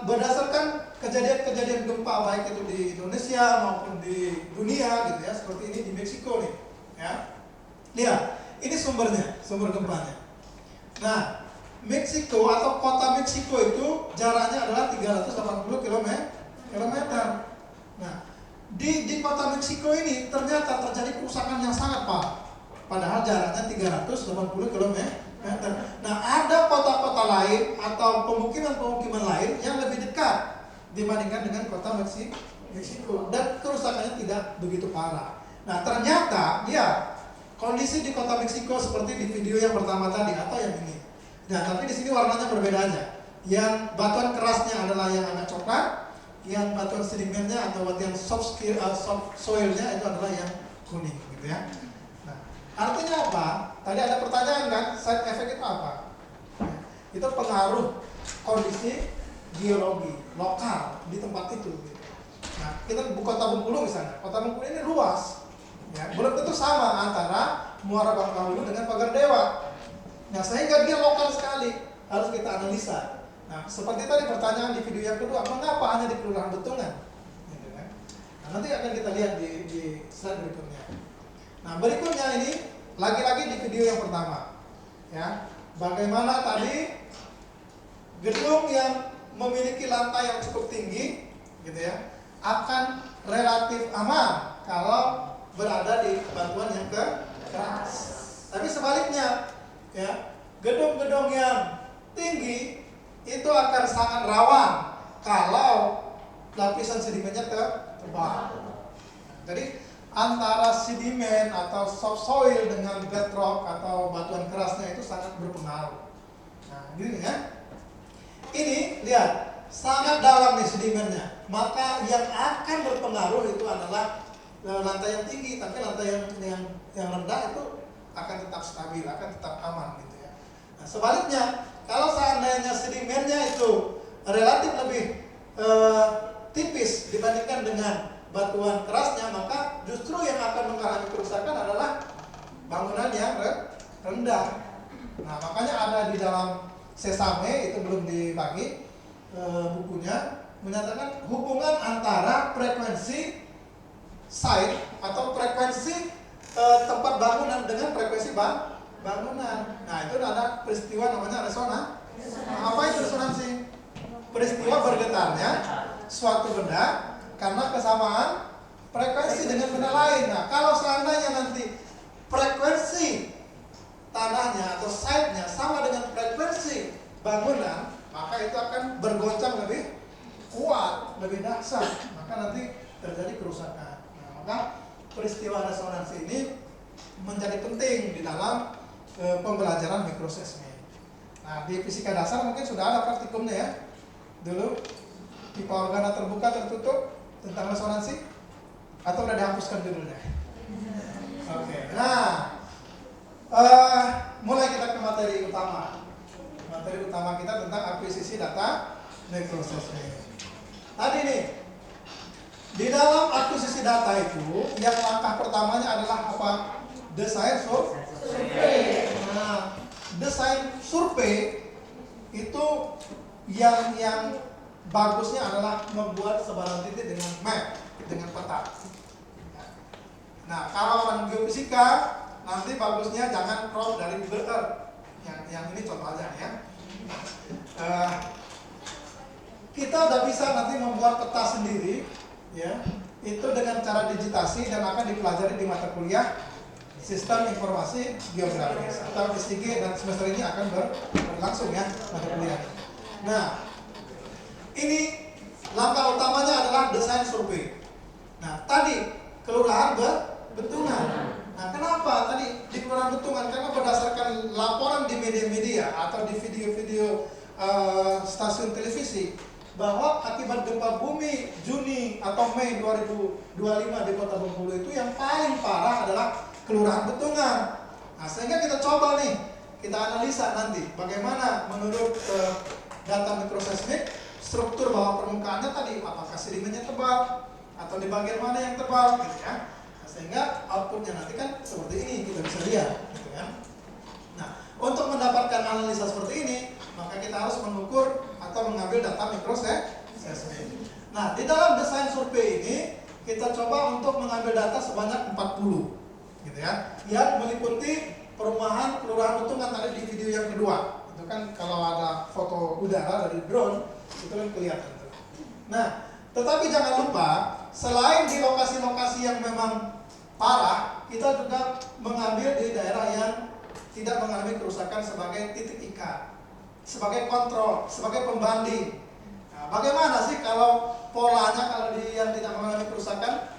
berdasarkan kejadian-kejadian gempa baik itu di Indonesia maupun di dunia gitu ya, seperti ini di Meksiko nih, ya. Lihat, ini sumbernya, sumber gempanya. Nah, Meksiko atau kota Meksiko itu jaraknya adalah 380 km. Nah, di kota Meksiko ini ternyata terjadi kerusakan yang sangat parah. Padahal jaraknya 380 km. Nah, ada kota-kota lain atau pemukiman-pemukiman lain yang lebih dekat dibandingkan dengan kota Meksiko dan kerusakannya tidak begitu parah. Nah, ternyata ya kondisi di kota Meksiko seperti di video yang pertama tadi atau yang ini. Nah, tapi di sini warnanya berbeda aja. Yang batuan kerasnya adalah yang agak coklat, yang batuan sedimennya atau batuan soft soilnya itu adalah yang kuning, gitu ya. Nah, artinya apa? Tadi ada pertanyaan kan, side effect itu apa? Itu pengaruh kondisi geologi lokal di tempat itu. Gitu. Nah, kita di Kota Bengkulu misalnya, Kota Bengkulu ini luas, ya, belum tentu sama antara Muara Bangkahulu dengan Pagar Dewa. Nah, sehingga dia lokal sekali, harus kita analisa. Nah, seperti tadi pertanyaan di video yang kedua, mengapa hanya di Kelurahan Betungan? Gitu kan? Nah, nanti akan kita lihat di slide berikutnya. Nah, berikutnya ini lagi-lagi di video yang pertama, ya, bagaimana tadi gedung yang memiliki lantai yang cukup tinggi, gitu ya, akan relatif aman kalau berada di batuan yang keras. Tapi sebaliknya, ya, gedung-gedung yang tinggi itu akan sangat rawan kalau lapisan sedimennya tebal. Jadi antara sedimen atau soft soil dengan bedrock atau batuan kerasnya itu sangat berpengaruh. Nah, gini ya. Ini lihat, sangat dalam nih sedimennya. Maka yang akan berpengaruh itu adalah lantai yang tinggi, tapi lantai yang rendah itu akan tetap stabil, akan tetap aman gitu ya. Nah, sebaliknya, kalau seandainya sedimennya itu relatif lebih tipis dibandingkan dengan batuan kerasnya, maka justru yang akan mengalami kerusakan adalah bangunan yang rendah. Nah, makanya ada di dalam Sesame, itu belum dibagi bukunya, menyatakan hubungan antara frekuensi site atau frekuensi tempat bangunan dengan frekuensi bangunan. Nah, itu ada peristiwa namanya resonansi. Apa itu resonansi? Peristiwa bergetarnya suatu benda karena kesamaan frekuensi dengan benda lain. Nah, kalau seandainya nanti frekuensi tanahnya atau site-nya sama dengan frekuensi bangunan, maka itu akan bergoncang lebih kuat, lebih dahsyat. Maka nanti terjadi kerusakan. Nah, maka peristiwa resonansi ini menjadi penting di dalam pembelajaran mikroseismik. Nah, di fisika dasar mungkin sudah ada praktikumnya ya. Dulu pipa organa terbuka tertutup tentang resonansi, atau udah dihapuskan judulnya? Oke. Nah, mulai kita ke materi utama. Materi utama kita tentang akuisisi data mikroseismik. Tadi nih, di dalam akuisisi data itu, yang langkah pertamanya adalah apa? Desain survei. Nah, desain survei itu yang bagusnya adalah membuat sebaran titik dengan map, dengan peta. Nah, kalau orang geofisika nanti bagusnya jangan crop dari Google Earth. Yang ini contoh aja ya. Kita udah bisa nanti membuat peta sendiri, ya. Itu dengan cara digitasi dan akan dipelajari di mata kuliah Sistem Informasi Geografis atau SIG, dan semester ini akan berlangsung ya mata kuliah. Nah, ini langkah utamanya adalah desain survei. Nah, tadi kelurahan Betungan. Nah, kenapa tadi di Kelurahan Betungan? Karena berdasarkan laporan di media-media atau di video-video stasiun televisi bahwa akibat gempa bumi Juni atau Mei 2025 di Kota Bengkulu itu yang paling parah adalah kelurahan Betungan. Nah, sehingga kita coba nih, kita analisa nanti bagaimana menurut data mikroseismik struktur bawah permukaannya tadi, apakah sedimennya tebal atau di bagian mana yang tebal gitu ya. Nah, sehingga outputnya nanti kan seperti ini kita bisa lihat gitu kan. Nah, untuk mendapatkan analisa seperti ini, maka kita harus mengukur atau mengambil data mikroseismik. Nah, di dalam desain survei ini kita coba untuk mengambil data sebanyak 40 gitu ya, yang meliputi perumahan kelurahan Betungan tadi di video yang kedua. Itu kan kalau ada foto udara dari drone itu kan kelihatan. Nah, tetapi jangan lupa selain di lokasi-lokasi yang memang parah, kita juga mengambil di daerah yang tidak mengalami kerusakan sebagai titik ikat, sebagai kontrol, sebagai pembanding. Nah, bagaimana sih kalau polanya kalau di yang tidak mengalami kerusakan?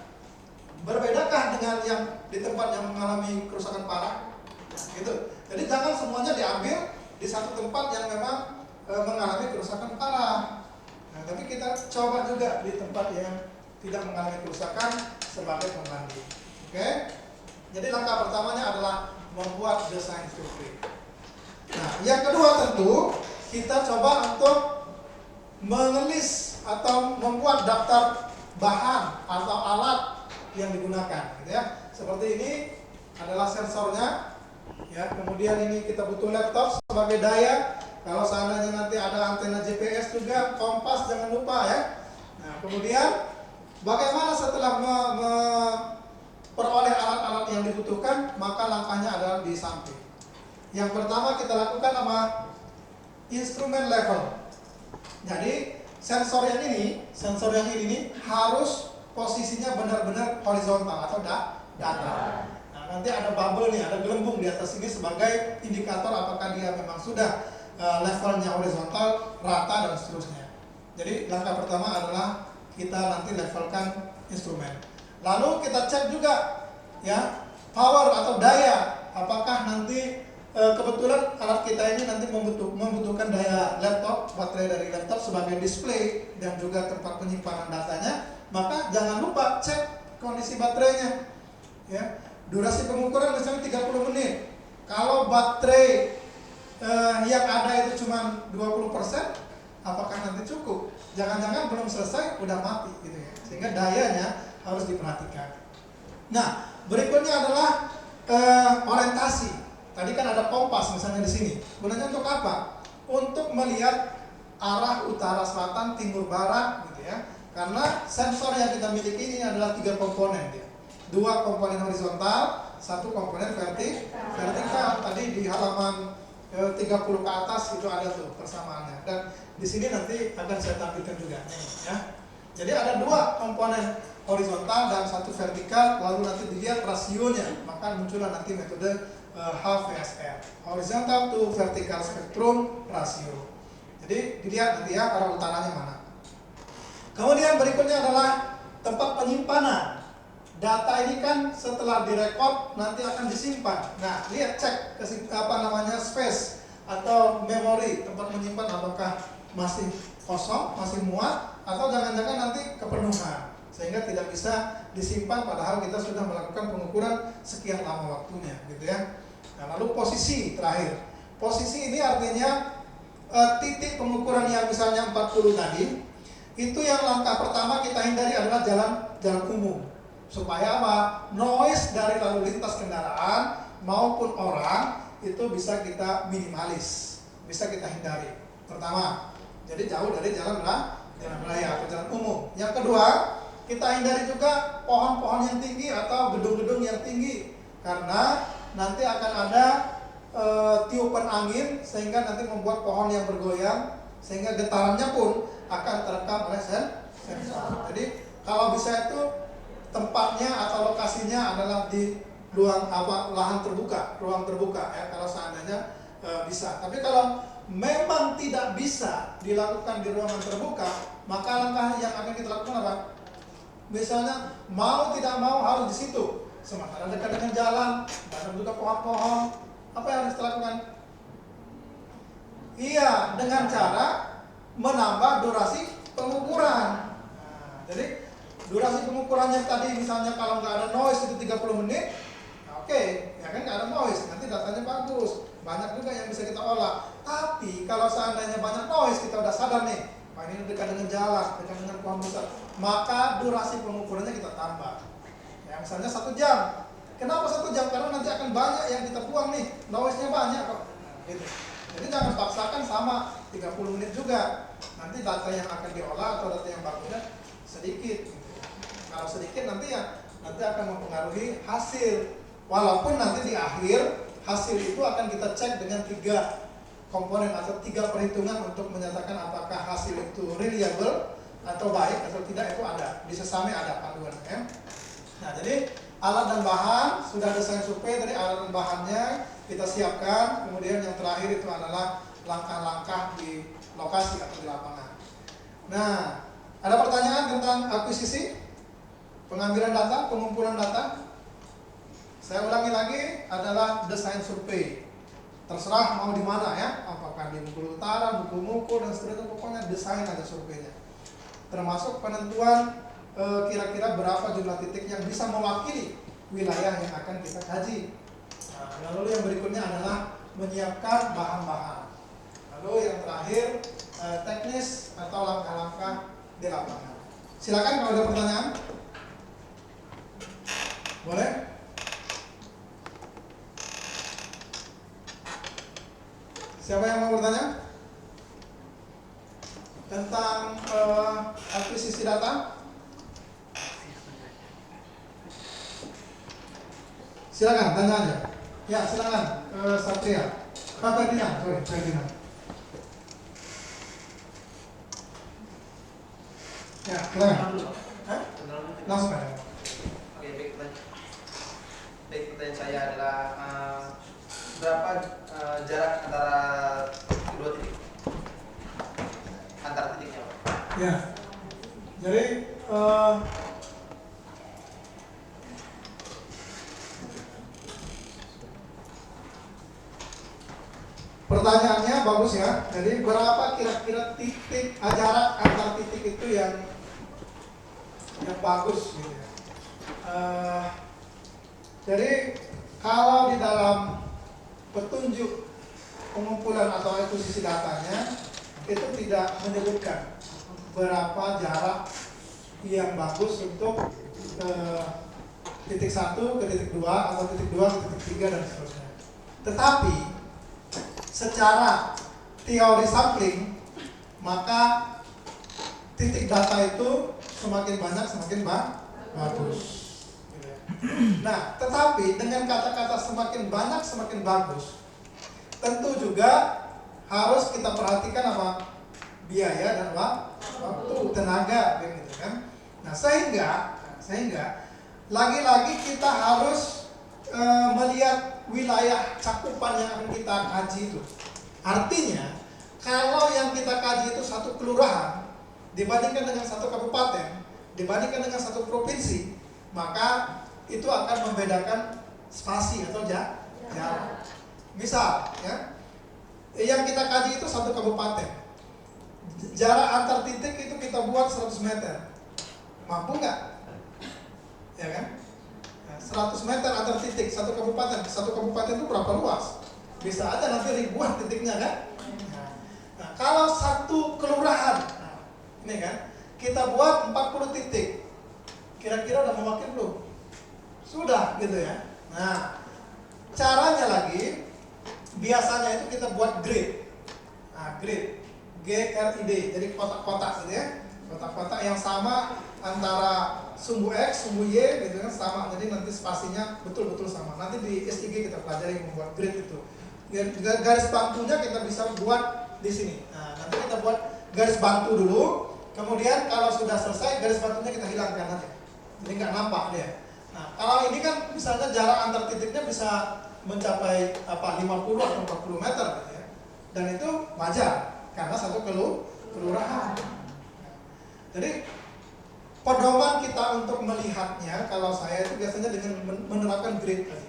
Berbedakah dengan yang di tempat yang mengalami kerusakan parah? Nah, gitu. Jadi jangan semuanya diambil di satu tempat yang memang mengalami kerusakan parah. Nah, tapi kita coba juga di tempat yang tidak mengalami kerusakan sebagai pembanding. Oke? Jadi langkah pertamanya adalah membuat desain survei. Nah, yang kedua tentu kita coba untuk mengelis atau membuat daftar bahan atau alat yang digunakan, gitu ya. Seperti ini adalah sensornya, ya. Kemudian ini kita butuh laptop sebagai daya. Kalau seandainya nanti ada antena GPS juga, kompas jangan lupa ya. Nah, kemudian bagaimana setelah memperoleh alat-alat yang dibutuhkan, maka langkahnya adalah di samping. Yang pertama kita lakukan apa? Instrumen level. Jadi sensor yang ini harus posisinya benar-benar horizontal atau datar. Nah, nanti ada bubble nih, ada gelembung di atas ini sebagai indikator apakah dia memang sudah levelnya horizontal, rata dan seterusnya. Jadi langkah pertama adalah kita nanti levelkan instrumen. Lalu kita cek juga ya power atau daya, apakah nanti kebetulan alat kita ini nanti membutuhkan daya laptop, baterai dari laptop sebagai display dan juga tempat penyimpanan datanya, maka jangan lupa cek kondisi baterainya. Ya, durasi pengukuran misalnya 30 menit. Kalau baterai yang ada itu cuma 20%, apakah nanti cukup? Jangan-jangan belum selesai udah mati gitu ya. Sehingga dayanya harus diperhatikan. Nah, berikutnya adalah orientasi. Tadi kan ada kompas misalnya di sini. Gunanya untuk apa? Untuk melihat arah utara, selatan, timur, barat gitu ya. Karena sensor yang kita miliki ini adalah 3 komponen ya. 2 komponen horizontal, 1 komponen vertikal. Tadi di halaman 30 ke atas itu ada tuh persamaannya. Dan di sini nanti akan saya tampilkan juga nih ya. Jadi ada 2 komponen horizontal dan 1 vertikal, lalu nanti dilihat rasionya, maka muncullah nanti metode HVSR, horizontal to vertical spectrum ratio. Jadi dilihat nanti ya arah utaranya mana. Kemudian berikutnya adalah tempat penyimpanan. Data ini kan setelah direkod nanti akan disimpan. Nah, lihat cek space atau memori tempat menyimpan apakah masih kosong, masih muat, atau jangan-jangan nanti kepenuhan sehingga tidak bisa disimpan padahal kita sudah melakukan pengukuran sekian lama waktunya gitu ya. Nah, lalu posisi terakhir. Posisi ini artinya titik pengukuran yang misalnya 40 tadi, itu yang langkah pertama kita hindari adalah jalan umum. Supaya apa? Noise dari lalu lintas kendaraan maupun orang itu bisa kita minimalis, bisa kita hindari. Pertama, jadi jauh dari jalan raya atau jalan umum. Yang kedua, kita hindari juga pohon-pohon yang tinggi atau gedung-gedung yang tinggi, karena nanti akan ada tiupan angin sehingga nanti membuat pohon yang bergoyang sehingga getarannya pun akan terekam oleh sensor. Jadi kalau bisa itu tempatnya atau lokasinya adalah di ruang ruang terbuka ya kalau seandainya bisa. Tapi kalau memang tidak bisa dilakukan di ruangan terbuka, maka langkah yang akan kita lakukan apa? Misalnya mau tidak mau harus di situ. Sementara dekat dengan jalan, dan juga pohon-pohon, apa yang harus kita lakukan? Iya, dengan cara menambah durasi pengukuran. Nah, jadi durasi pengukuran yang tadi misalnya kalau nggak ada noise itu 30 menit, nah, oke, ya kan nggak ada noise, nanti datanya bagus, banyak juga yang bisa kita olah. Tapi kalau seandainya banyak noise, kita udah sadar nih, ini dekat dengan jalan, dekat dengan pohon besar, maka durasi pengukurannya kita tambah. Ya, misalnya 1 jam. Kenapa 1 jam? Karena nanti akan banyak yang kita buang nih, noise-nya banyak kok. Gitu. Jadi jangan paksakan sama 30 menit juga. Nanti data yang akan diolah atau data yang bagusnya sedikit. Kalau sedikit nanti akan mempengaruhi hasil. Walaupun nanti di akhir hasil itu akan kita cek dengan 3 komponen atau 3 perhitungan untuk menyatakan apakah hasil itu reliable atau baik atau tidak, itu ada di Sesame, ada panduan ya. Nah, jadi alat dan bahan sudah desain survei, tadi alat dan bahannya kita siapkan. Kemudian yang terakhir itu adalah langkah-langkah di lokasi atau di lapangan. Nah, ada pertanyaan tentang akuisisi, pengambilan data, pengumpulan data? Saya ulangi lagi, adalah desain survei. Terserah mau di mana ya, apakah di Bengkulu Utara, Muku-Muku dan seterusnya, pokoknya desain aja surveinya. Termasuk penentuan kira-kira berapa jumlah titik yang bisa mewakili wilayah yang akan kita kaji. Nah, lalu yang berikutnya adalah menyiapkan bahan-bahan. Lalu yang terakhir teknis atau langkah-langkah di lapangan. Silakan kalau ada pertanyaan. Boleh? Siapa yang mau bertanya tentang akuisisi data? Silakan tanya aja. Ya, silakan Satria. Pak Ferdinand, Ferdinand. Ya, silakan. Langsung aja. Oke, baik, pertanyaan saya adalah berapa jarak antara kedua titik? Antara titiknya, Pak? Ya. Jadi pertanyaannya bagus ya. Jadi berapa kira-kira titik jarak antar titik itu yang bagus gitu ya. Jadi kalau di dalam petunjuk pengumpulan atau akuisisi datanya itu tidak menyebutkan berapa jarak yang bagus untuk titik 1 ke titik 2 atau titik 2 ke titik 3 dan seterusnya. Tetapi secara teori sampling, maka titik data itu semakin banyak semakin bagus. Nah, tetapi dengan kata-kata semakin banyak semakin bagus, tentu juga harus kita perhatikan apa? Biaya dan waktu, tenaga, gitu kan. Nah, sehingga lagi-lagi kita harus melihat wilayah cakupan yang akan kita kaji itu. Artinya, kalau yang kita kaji itu 1 kelurahan dibandingkan dengan 1 kabupaten, dibandingkan dengan 1 provinsi, maka itu akan membedakan spasi atau jarak. Misal, ya, yang kita kaji itu 1 kabupaten. Jarak antar titik itu kita buat 100 meter. Mampu nggak? Ya kan? 100 meter antar titik, 1 kabupaten. 1 kabupaten itu berapa luas? Bisa aja nanti ribuan titiknya kan? Nah, kalau 1 kelurahan, ini kan, kita buat 40 titik. Kira-kira udah mewakili belum? Sudah gitu ya. Nah, caranya lagi, biasanya itu kita buat grid. Nah, grid, GRID, jadi kotak-kotak gitu ya. Kotak-kotak yang sama antara sumbu X, sumbu Y gitu kan, sama. Jadi nanti spasinya betul-betul sama. Nanti di SIG kita pelajari membuat grid itu. Garis bantunya kita bisa buat di sini. Nah, nanti kita buat garis bantu dulu. Kemudian kalau sudah selesai, garis bantunya kita hilangkan aja. Jadi nggak nampak dia. Nah, kalau ini kan misalnya jarak antar titiknya bisa mencapai 50 atau 40 meter gitu ya. Dan itu wajar karena 1 kelurahan. Jadi pedoman kita untuk melihatnya, kalau saya itu biasanya dengan menerapkan grid tadi.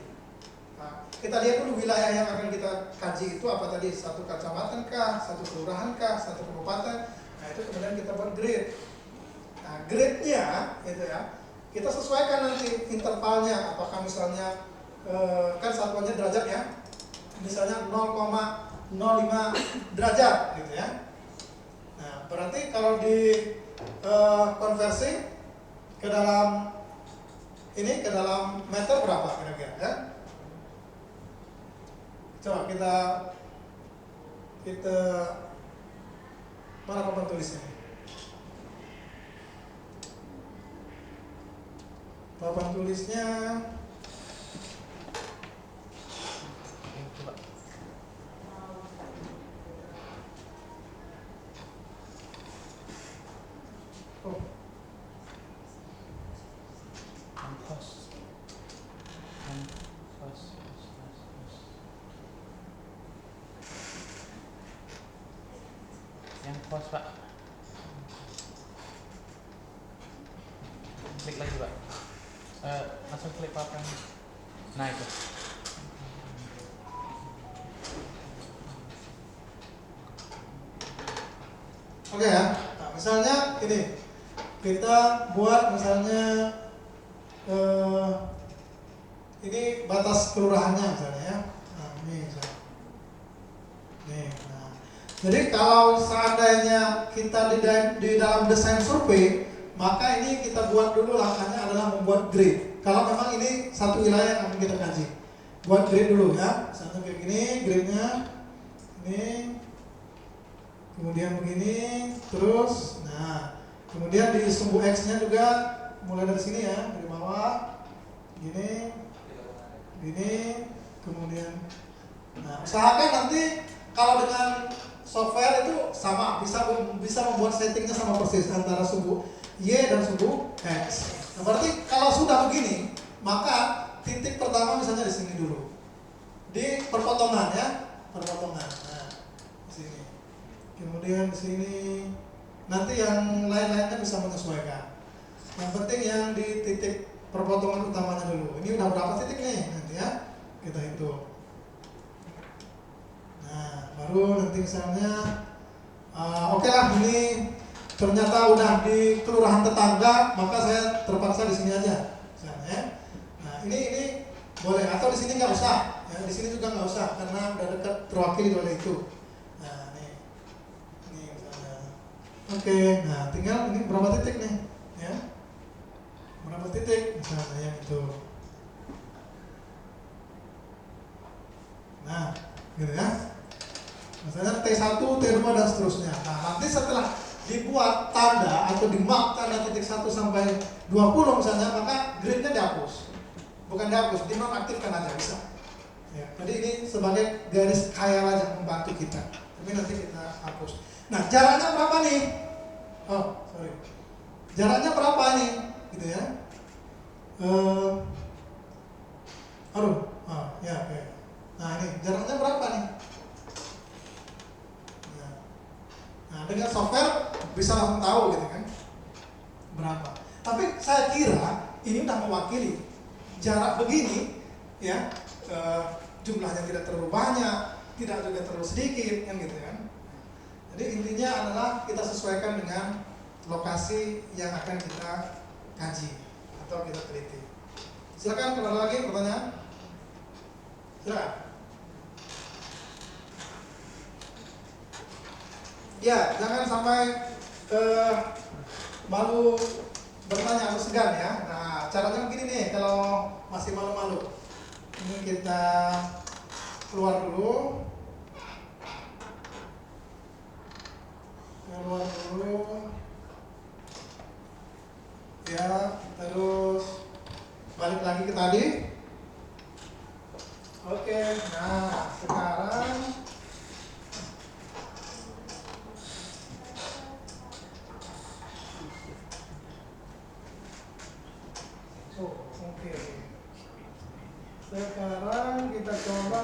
Nah, kita lihat dulu wilayah yang akan kita kaji itu apa tadi, 1 kecamatan kah, 1 kelurahan kah, 1 kabupaten. Nah, itu kemudian kita buat grid. Nah, gridnya gitu ya, kita sesuaikan nanti intervalnya, apakah misalnya kan satuannya derajat ya, misalnya 0,05 derajat gitu ya. Nah berarti kalau di konversi ke dalam ini, ke dalam meter berapa kira-kira ya? Coba kita mana papan tulisnya? Papan tulisnya yang pos Pak, klik lagi Pak, langsung klik papan, nah itu. Oke ya. Nah, misalnya ini kita buat misalnya ini batas kelurahannya misalnya ya. Nah, ini misalnya. Nih, nah. Jadi kalau seandainya kita di dalam desain survei, maka ini kita buat dulu langkahnya adalah membuat grid. Kalau memang ini satu wilayah yang akan kita kaji, buat grid dulu ya. Misalnya kayak gini, gridnya ini, kemudian begini, terus, nah, kemudian di sumbu X-nya juga mulai dari sini ya, dari bawah, gini, gini, kemudian, nah, usahakan nanti kalau dengan software itu sama, bisa membuat settingnya sama persis antara sumbu Y dan sumbu X. Nah, berarti kalau sudah begini, maka titik pertama misalnya di sini dulu, di perpotongan ya, perpotongan. Nah, di sini. Kemudian di sini, nanti yang lain-lainnya bisa menyesuaikan. Yang penting yang di titik perpotongan utamanya dulu. Ini udah berapa titik nih nanti ya, kita hitung. Nah, baru nanti misalnya, oke lah, ini ternyata udah di kelurahan tetangga, maka saya terpaksa di sini aja, misalnya. Ya. Nah, ini boleh, atau di sini nggak usah, ya, di sini juga nggak usah karena udah dekat terwakili oleh itu. Nah, ini misalnya. Oke, nah tinggal ini berapa titik nih, ya? Berapa titik misalnya yang itu. Nah, gitu ya. Misalnya T1, T2 dan seterusnya. Nah, nanti setelah dibuat tanda atau di mark tanda titik 1 sampai 20 misalnya, maka gridnya dihapus. Bukan dihapus, dinonaktifkan aja bisa. Ya, jadi ini sebagai garis khayal aja membantu kita. Tapi nanti kita hapus. Nah, jaraknya berapa nih? Oh, sorry. Jaraknya berapa nih? Gitu ya. Ya, oke. Nah, ini jaraknya berapa nih? Nah, dengan software bisa langsung tahu gitu kan berapa. Tapi saya kira ini udah mewakili jarak begini ya, jumlahnya tidak terlalu banyak, tidak juga terlalu sedikit kan gitu kan. Jadi intinya adalah kita sesuaikan dengan lokasi yang akan kita kaji atau kita teliti. Silakan kalau lagi pertanyaan. Silakan. Ya, jangan sampai malu bertanya atau segan ya. Nah, caranya begini nih, kalau masih malu-malu. Ini kita keluar dulu. Ya, terus balik lagi ke tadi. Oke, nah sekarang sekarang kita coba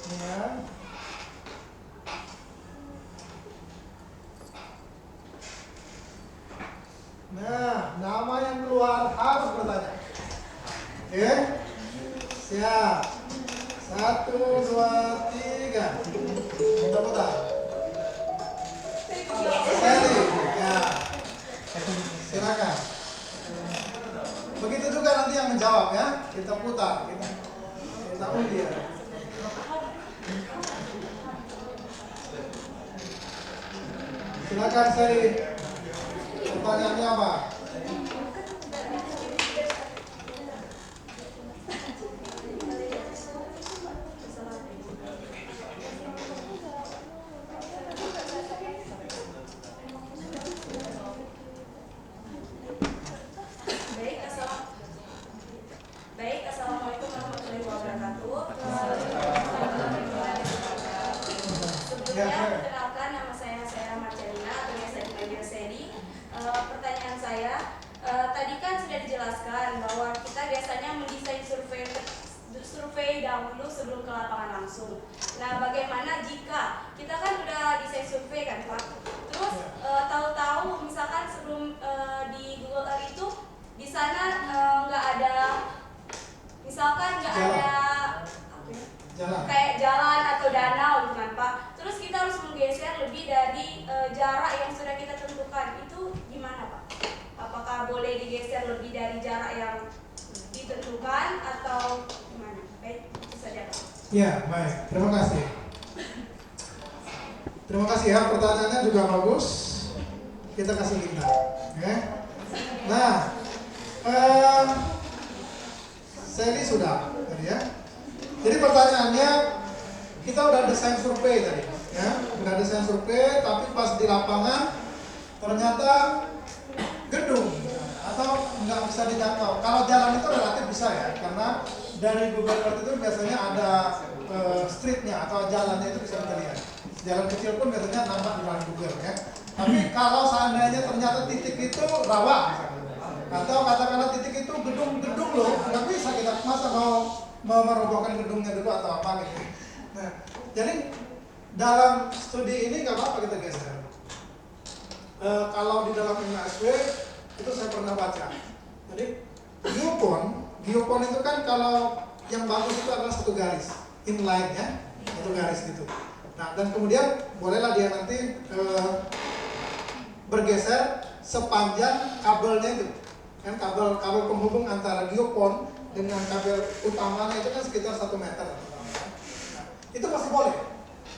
ya. Nah, nama yang keluar harus bertanya. Oke? Siap. 1, 2, 3. Muter-muter. Sally. Ya. Silakan. Begitu juga juga nanti yang menjawab ya. Kita putar, kita undi ya. Silakan Seri. Pertanyaannya apa? Assalamualaikum warahmatullahi wabarakatuh. Sebelumnya perkenalkan, nama saya Marcelina atau biasa dipanggil Seri. Pertanyaan saya, tadi kan sudah dijelaskan bahwa kita biasanya mendesain survei dahulu sebelum ke lapangan langsung. Nah, bagaimana jika kita kan udah desain survei kan Pak, terus tahu-tahu misalkan sebelum di Google Earth itu di sana nggak ada, misalkan nggak ada kayak jalan atau danau gitu kan Pak, terus kita harus menggeser lebih dari jarak yang sudah kita tentukan, itu gimana Pak? Apakah boleh digeser lebih dari jarak yang ditentukan atau gimana? Baik, itu saja Pak. Ya, baik. Terima kasih. Terima kasih ya, pertanyaannya juga bagus. Kita kasih kita. Oke. Nah, Sally sudah tadi ya. Jadi pertanyaannya, kita udah desain survei tadi, ya. Udah desain survei, tapi pas di lapangan ternyata gedung atau nggak bisa dijangkau. Kalau jalan itu relatif bisa ya, karena dari Google Earth itu biasanya ada streetnya atau jalannya itu bisa kita lihat. Jalan kecil pun biasanya nampak di dalam Google ya. Tapi kalau seandainya ternyata titik itu rawa, atau katakanlah titik itu gedung-gedung loh, nggak bisa kita masa mau merobohkan gedungnya dulu atau apa gitu. Nah, jadi dalam studi ini nggak apa-apa kita geser. Kalau di dalam MSW itu saya pernah baca. Jadi geopon itu kan kalau yang bagus itu adalah satu garis inline ya, satu garis gitu. Nah, dan kemudian bolehlah dia nanti bergeser sepanjang kabelnya itu. Kan kabel penghubung antara geopon dengan kabel utamanya itu kan sekitar 1 meter. Nah, itu masih boleh.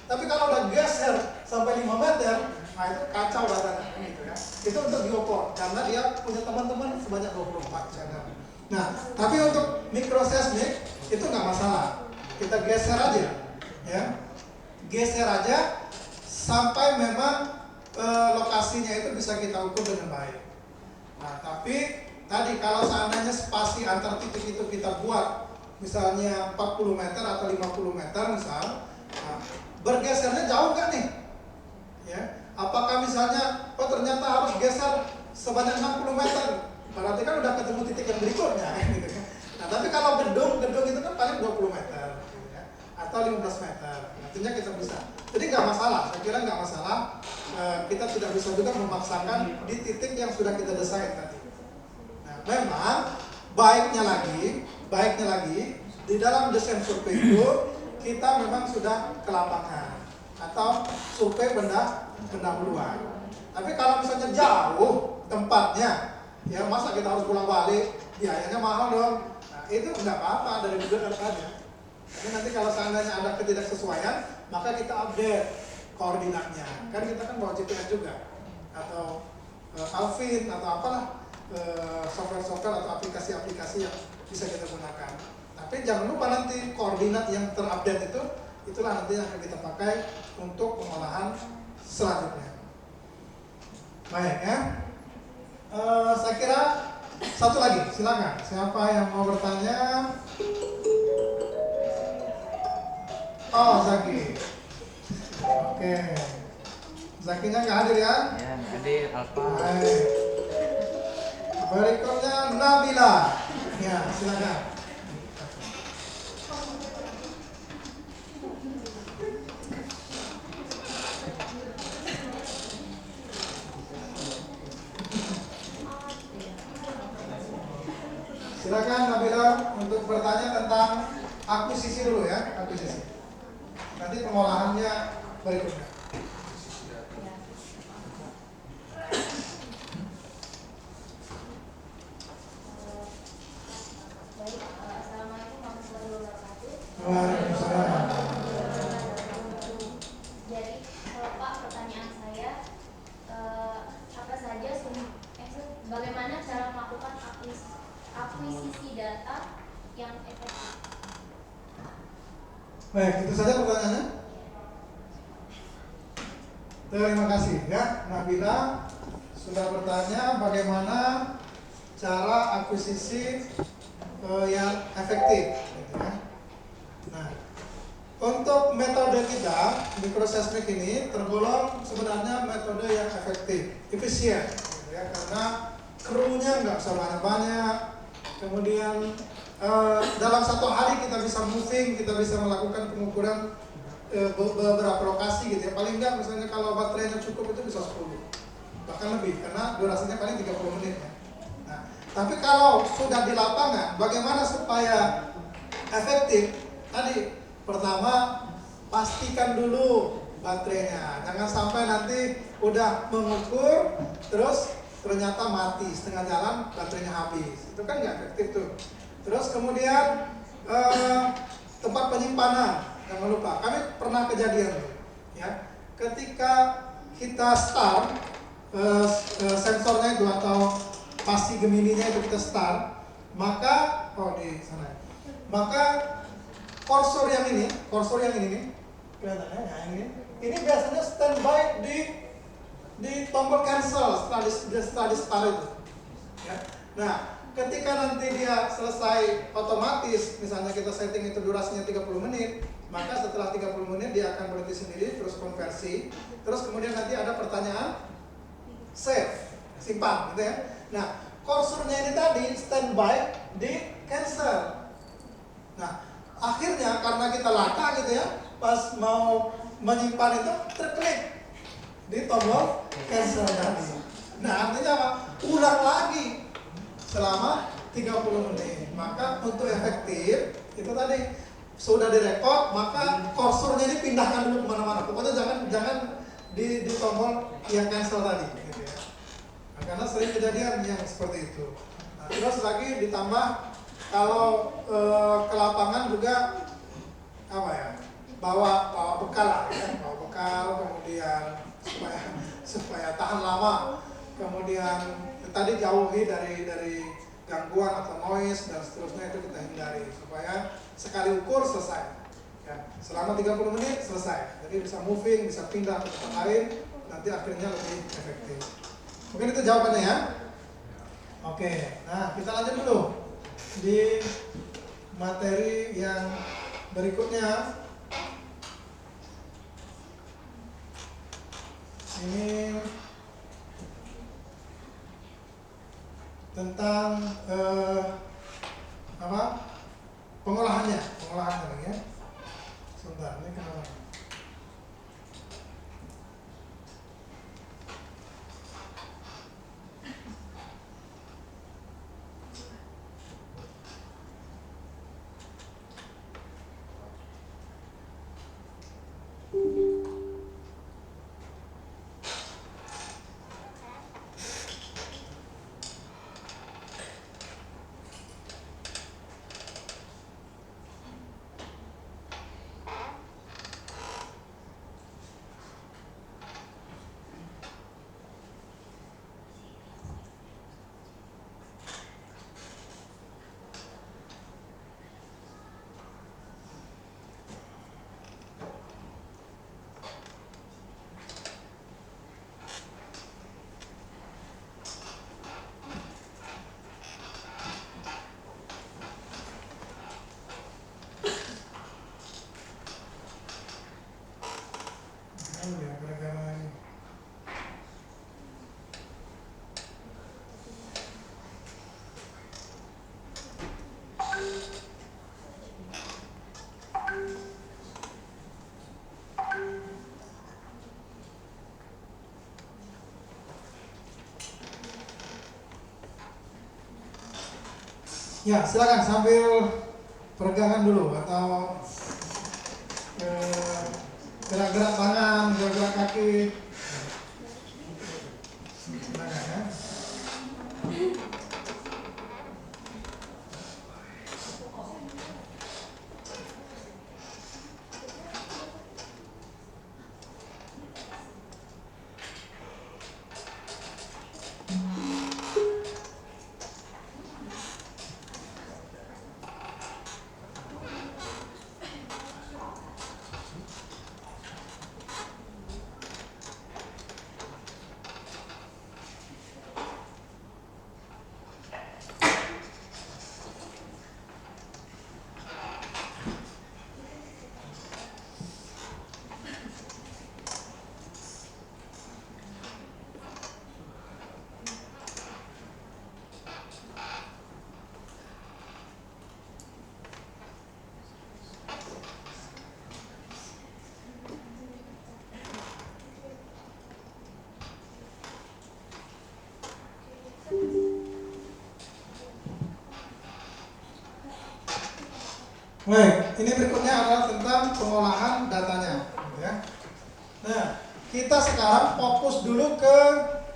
Tapi kalau udah geser sampai 5 meter, nah itu kacau datanya gitu ya. Itu untuk geopon karena dia punya teman-teman sebanyak 24 channel. Nah, tapi untuk mikroseismik itu nggak masalah. Kita geser aja, ya. Geser aja sampai memang lokasinya itu bisa kita ukur dengan baik. Nah, tapi tadi kalau seandainya spasi antar titik itu kita buat misalnya 40 meter atau 50 meter misal, nah, bergesernya jauh nggak nih? Ya, apakah misalnya ternyata harus geser sebanyak 60 meter? Berarti kan udah ketemu titik yang berikutnya gitu kan. Nah, tapi kalau gedung itu kan paling 20 meter gitu ya, atau 15 meter. Artinya kita bisa. Jadi nggak masalah, saya kira nggak masalah. Kita tidak bisa juga memaksakan di titik yang sudah kita desain tadi. Nah, memang baiknya lagi di dalam desain survei itu kita memang sudah ke lapangan atau survei pendahuluan. Tapi kalau misalnya jauh tempatnya, ya masa kita harus pulang balik, biayanya mahal dong. Nah, itu nggak apa-apa dari Google Earth aja. Tapi nanti kalau seandainya ada ketidaksesuaian, maka kita update koordinatnya. Kan kita kan bawa GPS juga, atau Alvin atau apalah, software atau aplikasi-aplikasi yang bisa kita gunakan. Tapi jangan lupa nanti koordinat yang terupdate itulah nanti yang akan kita pakai untuk pengolahan selanjutnya. Baik ya. Saya kira satu lagi, silakan. Siapa yang mau bertanya? Oh, Zaki. Oke. Zakinya nggak hadir ya? Ya, hadir Alfa. Baik. Berikutnya Nabila. Ya, silakan. Silakan Nabila untuk bertanya tentang akuisisi dulu ya, akuisisi. Nanti pengolahannya berikutnya. Baik, itu saja pertanyaannya. Terima kasih ya, Nabila sudah bertanya bagaimana cara akuisisi yang efektif, gitu ya. Nah, untuk metode kita di proses ini tergolong sebenarnya metode yang efektif, efisien, gitu ya, karena krunya nggak usah banyak-banyak. Kemudian dalam satu hari kita bisa moving, kita bisa melakukan pengukuran beberapa lokasi gitu ya. Paling nggak misalnya kalau baterainya cukup itu bisa 10, bahkan lebih, karena durasinya paling 30 menit ya. Nah, tapi kalau sudah di lapangan, bagaimana supaya efektif? Tadi pertama, pastikan dulu baterainya, jangan sampai nanti udah mengukur terus ternyata mati setengah jalan, baterainya habis, itu kan nggak efektif tuh. Terus kemudian tempat penyimpanan, jangan lupa. Kami pernah kejadian ya, ketika kita start sensornya itu atau pasti gemininya itu kita start, maka di sana, maka kursor yang ini nih, kelihatannya ya, ini biasanya standby di tombol cancel setelah di start itu ya. Nah, ketika nanti dia selesai otomatis, misalnya kita setting itu durasinya 30 menit, maka setelah 30 menit dia akan berhenti sendiri, terus konversi, terus kemudian nanti ada pertanyaan save, simpan gitu ya. Nah, kursornya ini tadi standby di cancel. Nah, akhirnya karena kita laka gitu ya, pas mau menyimpan itu terklik di tombol cancel tadi. Nah, artinya apa? Ulang lagi selama 30 menit. Maka untuk efektif itu tadi sudah direkod, maka kursornya ini pindahkan dulu kemana-mana. Pokoknya jangan di tombol yang cancel tadi gitu ya. Nah, karena sering kejadian yang seperti itu. Nah, terus lagi ditambah kalau ke lapangan juga apa ya, bawa bekal lah ya, bawa bekal, kemudian supaya tahan lama, kemudian tadi jauhi dari gangguan atau noise dan seterusnya, itu kita hindari supaya sekali ukur selesai ya, selama 30 menit selesai, jadi bisa moving, bisa pindah ke tempat lain, nanti akhirnya lebih efektif. Mungkin itu jawabannya ya. Oke, nah kita lanjut dulu di materi yang berikutnya. Ini tentang pengolahannya ya. Sebentar, ini kenapa? Ya, silakan sambil peregangan dulu atau gerak-gerak tangan, gerak-gerak kaki. Silakan ya. Baik, ini berikutnya adalah tentang pengolahan datanya, ya. Nah, kita sekarang fokus dulu ke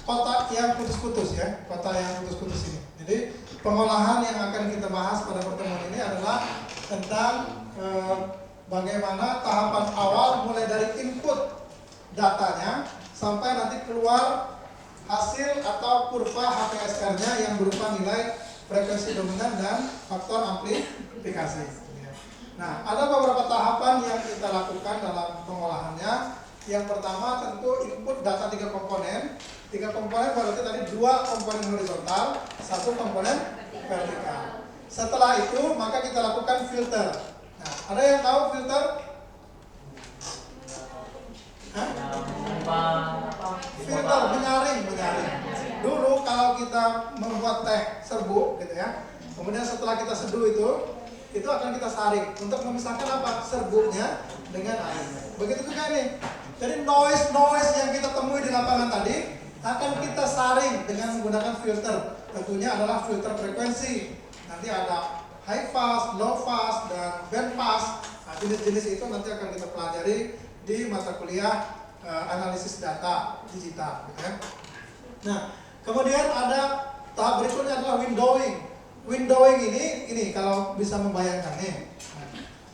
kotak yang putus-putus ya, kotak yang putus-putus ini. Jadi pengolahan yang akan kita bahas pada pertemuan ini adalah tentang bagaimana tahapan awal mulai dari input datanya sampai nanti keluar hasil atau kurva HPSR-nya yang berupa nilai frekuensi dominan dan faktor amplifikasi. Nah, ada beberapa tahapan yang kita lakukan dalam pengolahannya. Yang pertama tentu input data 3 komponen. 3 komponen berarti tadi 2 komponen horizontal, 1 komponen vertikal. Setelah itu maka kita lakukan filter. Nah, ada yang tahu filter? Hah? Filter menyaring. Dulu kalau kita membuat teh serbuk gitu ya. Kemudian setelah kita seduh itu akan kita saring untuk memisahkan apa? Serbuknya dengan air. Begitu juga ini. Jadi noise yang kita temui di lapangan tadi akan kita saring dengan menggunakan filter. Tentunya adalah filter frekuensi. Nanti ada high pass, low pass, dan band pass. Nah, jenis-jenis itu nanti akan kita pelajari di mata kuliah analisis data digital. Gitu ya. Nah, kemudian ada tahap berikutnya adalah windowing. Windowing ini kalau bisa membayangkannya.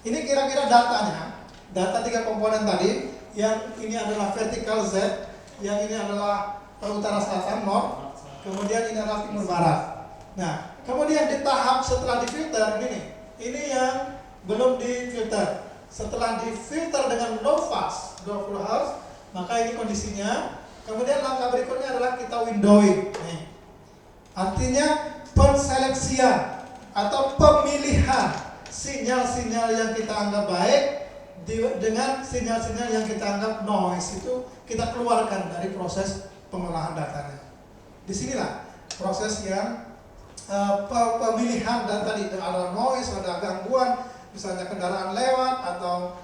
Ini kira-kira datanya, data 3 komponen tadi, yang ini adalah vertikal Z, yang ini adalah utara selatan north, kemudian ini adalah timur barat. Nah, kemudian di tahap setelah difilter ini yang belum difilter. Setelah difilter dengan low pass 20 Hz, maka ini kondisinya. Kemudian langkah berikutnya adalah kita windowing. Nih. Artinya penseleksian atau pemilihan sinyal-sinyal yang kita anggap baik dengan sinyal-sinyal yang kita anggap noise itu kita keluarkan dari proses pengolahan datanya. Disinilah proses yang pemilihan data tadi ada noise, ada gangguan, misalnya kendaraan lewat atau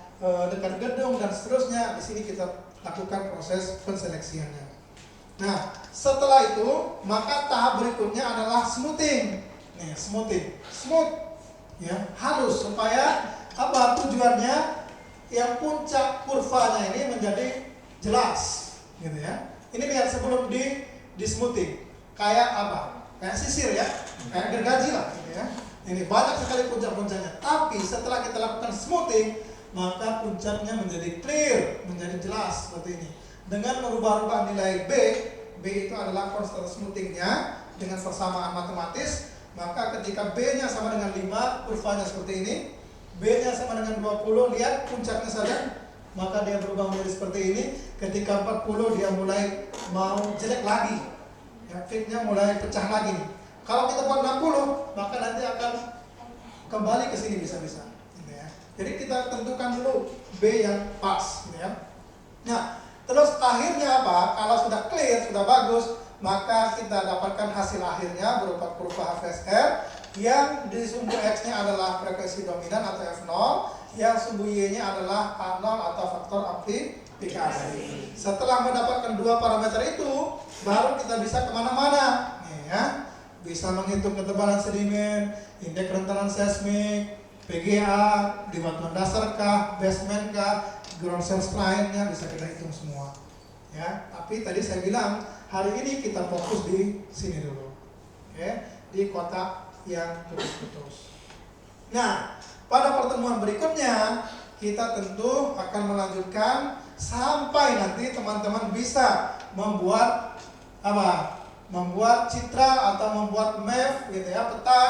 dekat gedung dan seterusnya. Di sini kita lakukan proses penseleksiannya. Nah, setelah itu maka tahap berikutnya adalah smoothing. Nih, smooth, ya, halus supaya apa tujuannya? Yang puncak kurvanya ini menjadi jelas, gitu ya. Ini lihat sebelum di smoothing, kayak apa? Kayak sisir ya, kayak gergaji lah, gitu ya. Ini banyak sekali puncak-puncaknya. Tapi setelah kita lakukan smoothing, maka puncaknya menjadi clear, menjadi jelas seperti ini. Dengan merubah-rubah nilai B itu adalah constant smoothingnya dengan persamaan matematis, maka ketika B-nya sama dengan 5, kurvanya seperti ini, B-nya sama dengan 20, lihat puncaknya saja, maka dia berubah menjadi seperti ini. Ketika 40 dia mulai mau jelek lagi, ya, fitnya mulai pecah lagi. Kalau kita buat 60, maka nanti akan kembali ke sini bisa-bisa. Jadi kita tentukan dulu B yang pas, gitu ya. Nah, terus akhirnya apa? Kalau sudah clear, sudah bagus, maka kita dapatkan hasil akhirnya berupa kurva HPSR yang di sumbu X-nya adalah frekuensi dominan atau F0, yang sumbu Y-nya adalah A0 atau faktor amplifikasi. Setelah mendapatkan 2 parameter itu, baru kita bisa kemana-mana, ya. Bisa menghitung ketebalan sedimen, indeks kerentanan seismik, PGA, di batuan dasar kah, basement kah, ground source line-nya bisa kita hitung semua. Ya, tapi tadi saya bilang hari ini kita fokus di sini dulu. Oke, di kotak yang putus-putus. Nah, pada pertemuan berikutnya kita tentu akan melanjutkan sampai nanti teman-teman bisa membuat apa? Membuat citra atau membuat map gitu ya, peta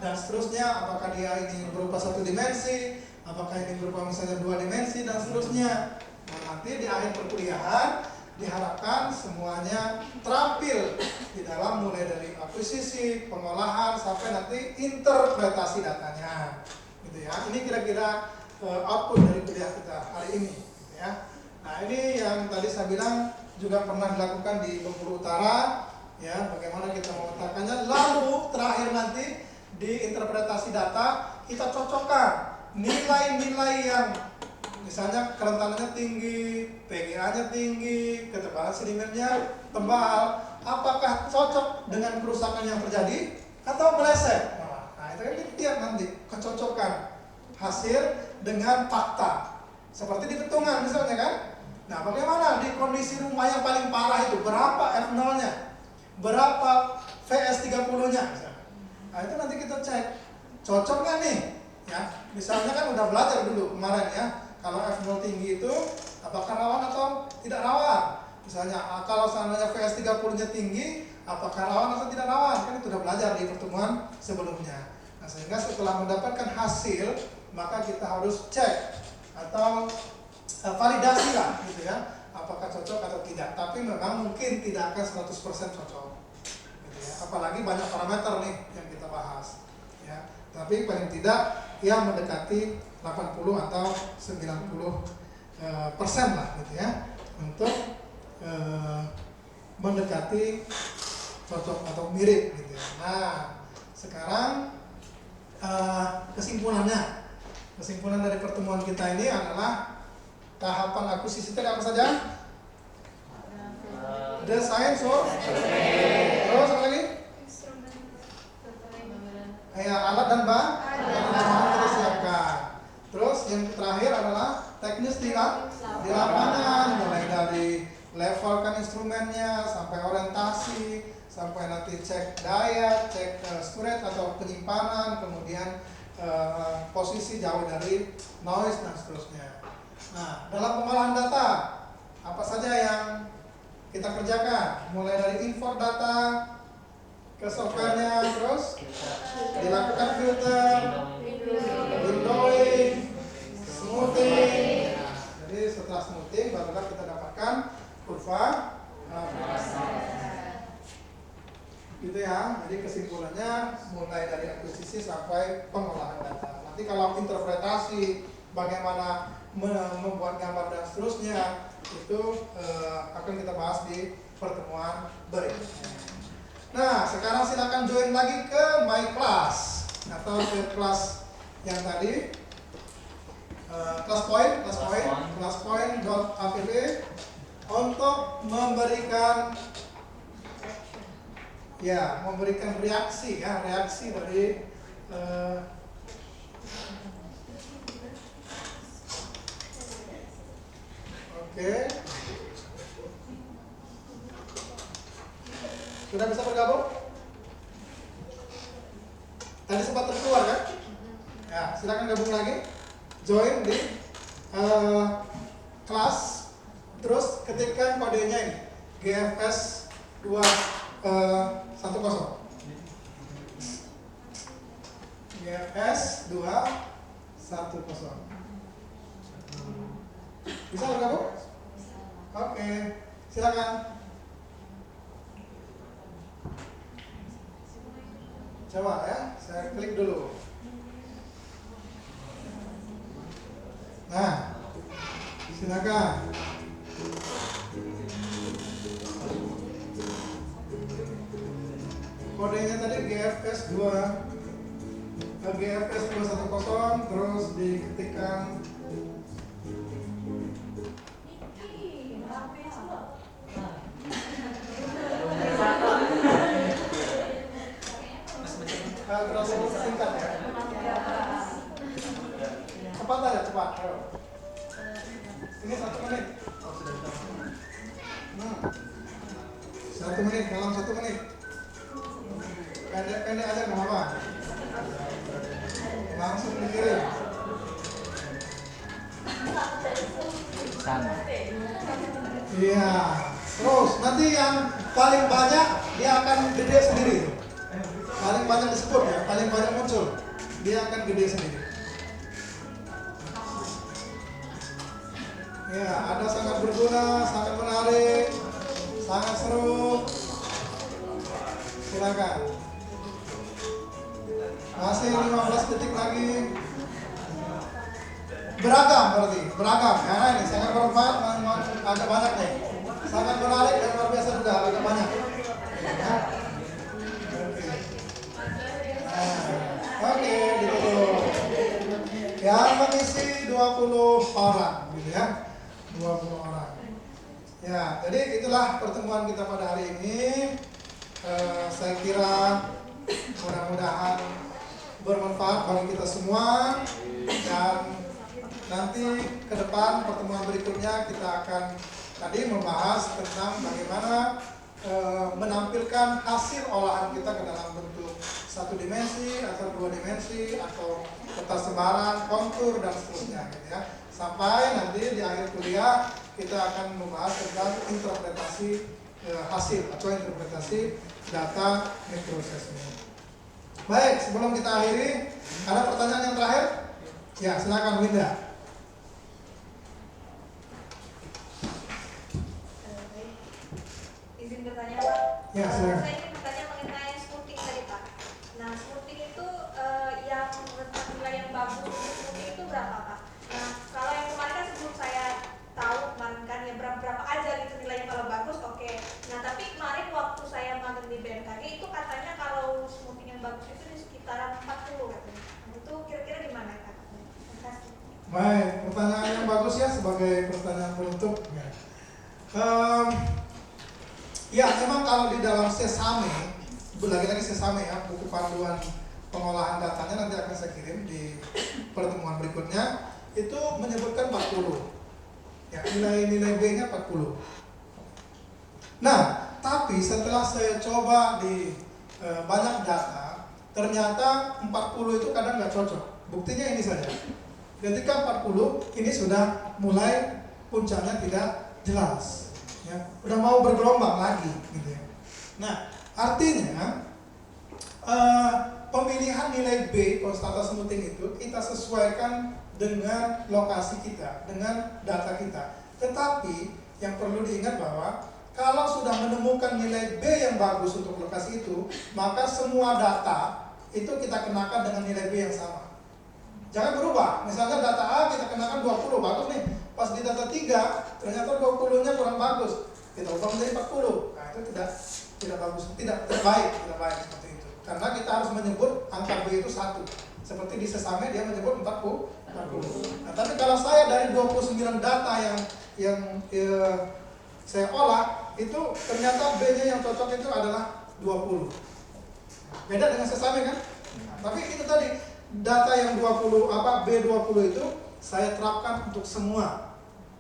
dan seterusnya, apakah dia ini berupa 1 dimensi, apakah ini berupa misalnya 2 dimensi dan seterusnya. Nah, nanti di akhir perkuliahan diharapkan semuanya terampil di dalam mulai dari akuisisi, pengolahan sampai nanti interpretasi datanya. Gitu ya. Ini kira-kira output dari kuliah kita hari ini, gitu ya. Nah, ini yang tadi saya bilang juga pernah dilakukan di Bengkulu Utara, ya, bagaimana kita memetakannya. Lalu terakhir nanti di interpretasi data kita cocokkan nilai-nilai yang misalnya kerentanannya tinggi, PGA-nya tinggi, ketebalan sedimennya tebal, apakah cocok dengan kerusakan yang terjadi atau meleset. Nah, itu kan lihat nanti kecocokan hasil dengan fakta. Seperti di petungan misalnya kan. Nah, bagaimana di kondisi rumah yang paling parah itu? Berapa F0-nya? Berapa VS30-nya? Nah, itu nanti kita cek. Cocok nggak nih? Ya, misalnya kan udah belajar dulu kemarin ya. Kalau F0 tinggi itu apakah rawan atau tidak rawan? Misalnya kalau seandainya VS30-nya tinggi, apakah rawan atau tidak rawan? Kan itu udah belajar di pertemuan sebelumnya. Nah, sehingga setelah mendapatkan hasil, maka kita harus cek atau validasi lah gitu ya, apakah cocok atau tidak. Tapi memang mungkin tidak akan 100% cocok gitu ya. Apalagi banyak parameter nih yang kita bahas ya. Tapi paling tidak ya mendekati 80 atau 90% lah gitu ya, untuk mendekati cocok atau mirip gitu ya. Nah, sekarang kesimpulan dari pertemuan kita ini adalah tahapan akuisisi tadi apa saja? Desain, terus apa lagi? Ya, alat dan bahan kita siapkan. Terus yang terakhir adalah teknis di lapangan, mulai dari levelkan instrumennya sampai orientasi, sampai nanti cek daya, cek storage atau penyimpanan, kemudian posisi jauh dari noise dan seterusnya. Nah, dalam pengolahan data apa saja yang kita kerjakan? Mulai dari import data ke softwarenya, terus dilakukan filter, windowing, smoothing. Jadi setelah smoothing barulah kita dapatkan kurva gitu ya. Jadi kesimpulannya mulai dari akuisisi sampai pengolahan data. Nanti kalau interpretasi bagaimana membuat gambar dan seterusnya itu akan kita bahas di pertemuan berikutnya. Nah, sekarang silakan join lagi ke my class atau ke kelas yang tadi, classpoint.app untuk memberikan reaksi dari oke. Sudah bisa bergabung? Tadi sempat terkeluar kan? Ya, silakan gabung lagi. Join di kelas. Terus ketikkan kodenya ini GFS 210. GFS 210. Bisa bergabung? Oke, silakan. Coba ya, saya klik dulu. Nah, silakan. Kodenya tadi GFS 210, terus diketikkan terus singkat ya. Cepat aja, cepat. Ayo. Ini 1 menit. 1 menit, dalam 1 menit. Pendek-pendek aja nggak apa-apa. Langsung dikirim. Sana. Iya. Terus nanti yang paling banyak dia akan gede sendiri. Paling banyak disebut ya, paling banyak muncul, dia akan gede sendiri. Ya, ada sangat berguna, sangat menarik, sangat seru. Silakan. Masih 15 detik lagi. Beragam berarti, beragam. Ya, ini sangat bermanfaat, ada banyak nih. Sangat menarik dan luar biasa juga, ada banyak. Ya. Oke, ditutup. Yang mengisi 20 orang, gitu ya. 20 orang. Ya, jadi itulah pertemuan kita pada hari ini. Saya kira mudah-mudahan bermanfaat bagi kita semua, dan nanti ke depan pertemuan berikutnya kita akan tadi membahas tentang bagaimana menampilkan hasil olahan kita ke dalam bentuk 1 dimensi atau 2 dimensi atau peta sebaran, kontur dan seterusnya gitu ya. Sampai nanti di akhir kuliah kita akan membahas tentang interpretasi hasil atau interpretasi data microseismic. Baik, sebelum kita akhiri, ada pertanyaan yang terakhir? Ya, silakan Winda. Izin bertanya Pak. Ya, silakan. Saya ingin bertanya mengenai smoothing tadi Pak. Nah, smoothing itu yang nilai yang bagus untuk smoothing itu berapa Pak? Nah, kalau yang kemarin kan sebelum saya tahu kemarin kan ya berapa aja gitu nilainya kalau bagus, oke. Nah, tapi kemarin waktu saya magang di BMKG itu katanya kalau smoothing yang bagus itu di sekitaran 40 katanya. Nah, itu kira-kira di mana Kak? Terima kasih. Baik, pertanyaan yang bagus ya sebagai pertanyaan penutup. Ya, memang kalau di dalam Sesame, lagi-lagi Sesame ya, buku panduan pengolahan datanya nanti akan saya kirim di pertemuan berikutnya, itu menyebutkan 40. Ya, nilai B-nya 40. Nah, tapi setelah saya coba di banyak data, ternyata 40 itu kadang nggak cocok. Buktinya ini saja. Ketika 40, ini sudah mulai puncaknya tidak jelas. Ya, udah mau bergelombang lagi gitu ya. Nah, artinya pemilihan nilai B konstanta smoothing itu kita sesuaikan dengan lokasi kita, dengan data kita. Tetapi yang perlu diingat bahwa kalau sudah menemukan nilai B yang bagus untuk lokasi itu, maka semua data itu kita kenakan dengan nilai B yang sama. Jangan berubah. Misalnya data A kita kenakan 20, bagus nih. Pas di data 3 ternyata 20-nya kurang bagus, kita ubah menjadi 40. Nah, itu tidak bagus, tidak baik seperti itu. Karena kita harus menyebut angka B itu 1. Seperti di Sesame dia menyebut 40. Nah, tapi kalau saya dari 29 data yang saya olah, itu ternyata B-nya yang cocok itu adalah 20. Beda dengan Sesame kan? Nah, tapi itu tadi data yang B20 itu saya terapkan untuk semua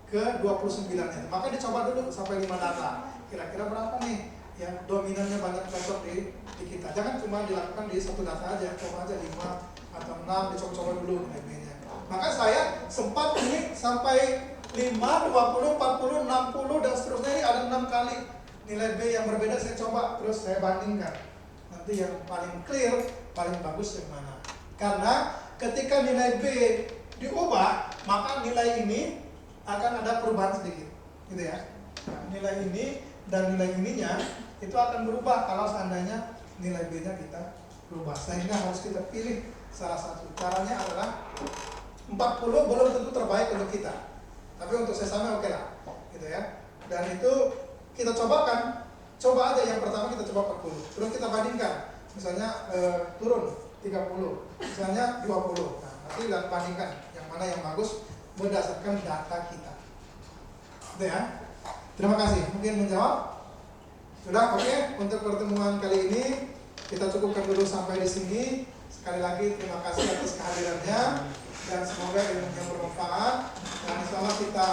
ke 29-nya. Maka dicoba dulu sampai 5 data. Kira-kira berapa nih yang dominannya banyak cocok di kita. Jangan cuma dilakukan di satu data aja, coba aja 5 atau 6, dicoba-coba dulu nilai B-nya. Maka saya sempat ini sampai 5, 20, 40, 60 dan seterusnya, ini ada 6 kali nilai B yang berbeda saya coba, terus saya bandingkan. Nanti yang paling clear, paling bagus yang mana. Karena ketika nilai B diubah, maka nilai ini akan ada perubahan sedikit, gitu ya. Nah, nilai ini dan nilai ininya itu akan berubah kalau seandainya nilai B-nya kita berubah. Sehingga harus kita pilih salah satu. Caranya adalah 40 belum tentu terbaik untuk kita, tapi untuk Sesame oke lah, gitu ya. Dan itu kita cobakan, coba aja yang pertama kita coba 40, terus kita bandingkan, misalnya turun 30, misalnya 20. Nah, nanti kita bandingkan yang mana yang bagus berdasarkan data kita. Gitu ya. Terima kasih. Mungkin menjawab? Sudah oke? Untuk pertemuan kali ini kita cukupkan dulu sampai di sini. Sekali lagi terima kasih atas kehadirannya dan semoga ilmunya bermanfaat. Dan insya Allah kita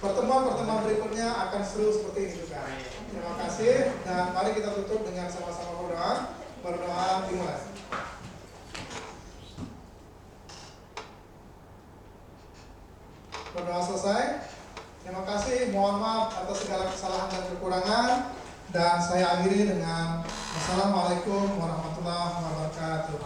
pertemuan-pertemuan berikutnya akan seru seperti ini juga. Terima kasih dan mari kita tutup dengan sama-sama berdoa. Berdoa dimulai. Berdoa selesai. Terima kasih, mohon maaf atas segala kesalahan dan kekurangan. Dan saya akhiri dengan Wassalamualaikum warahmatullahi wabarakatuh.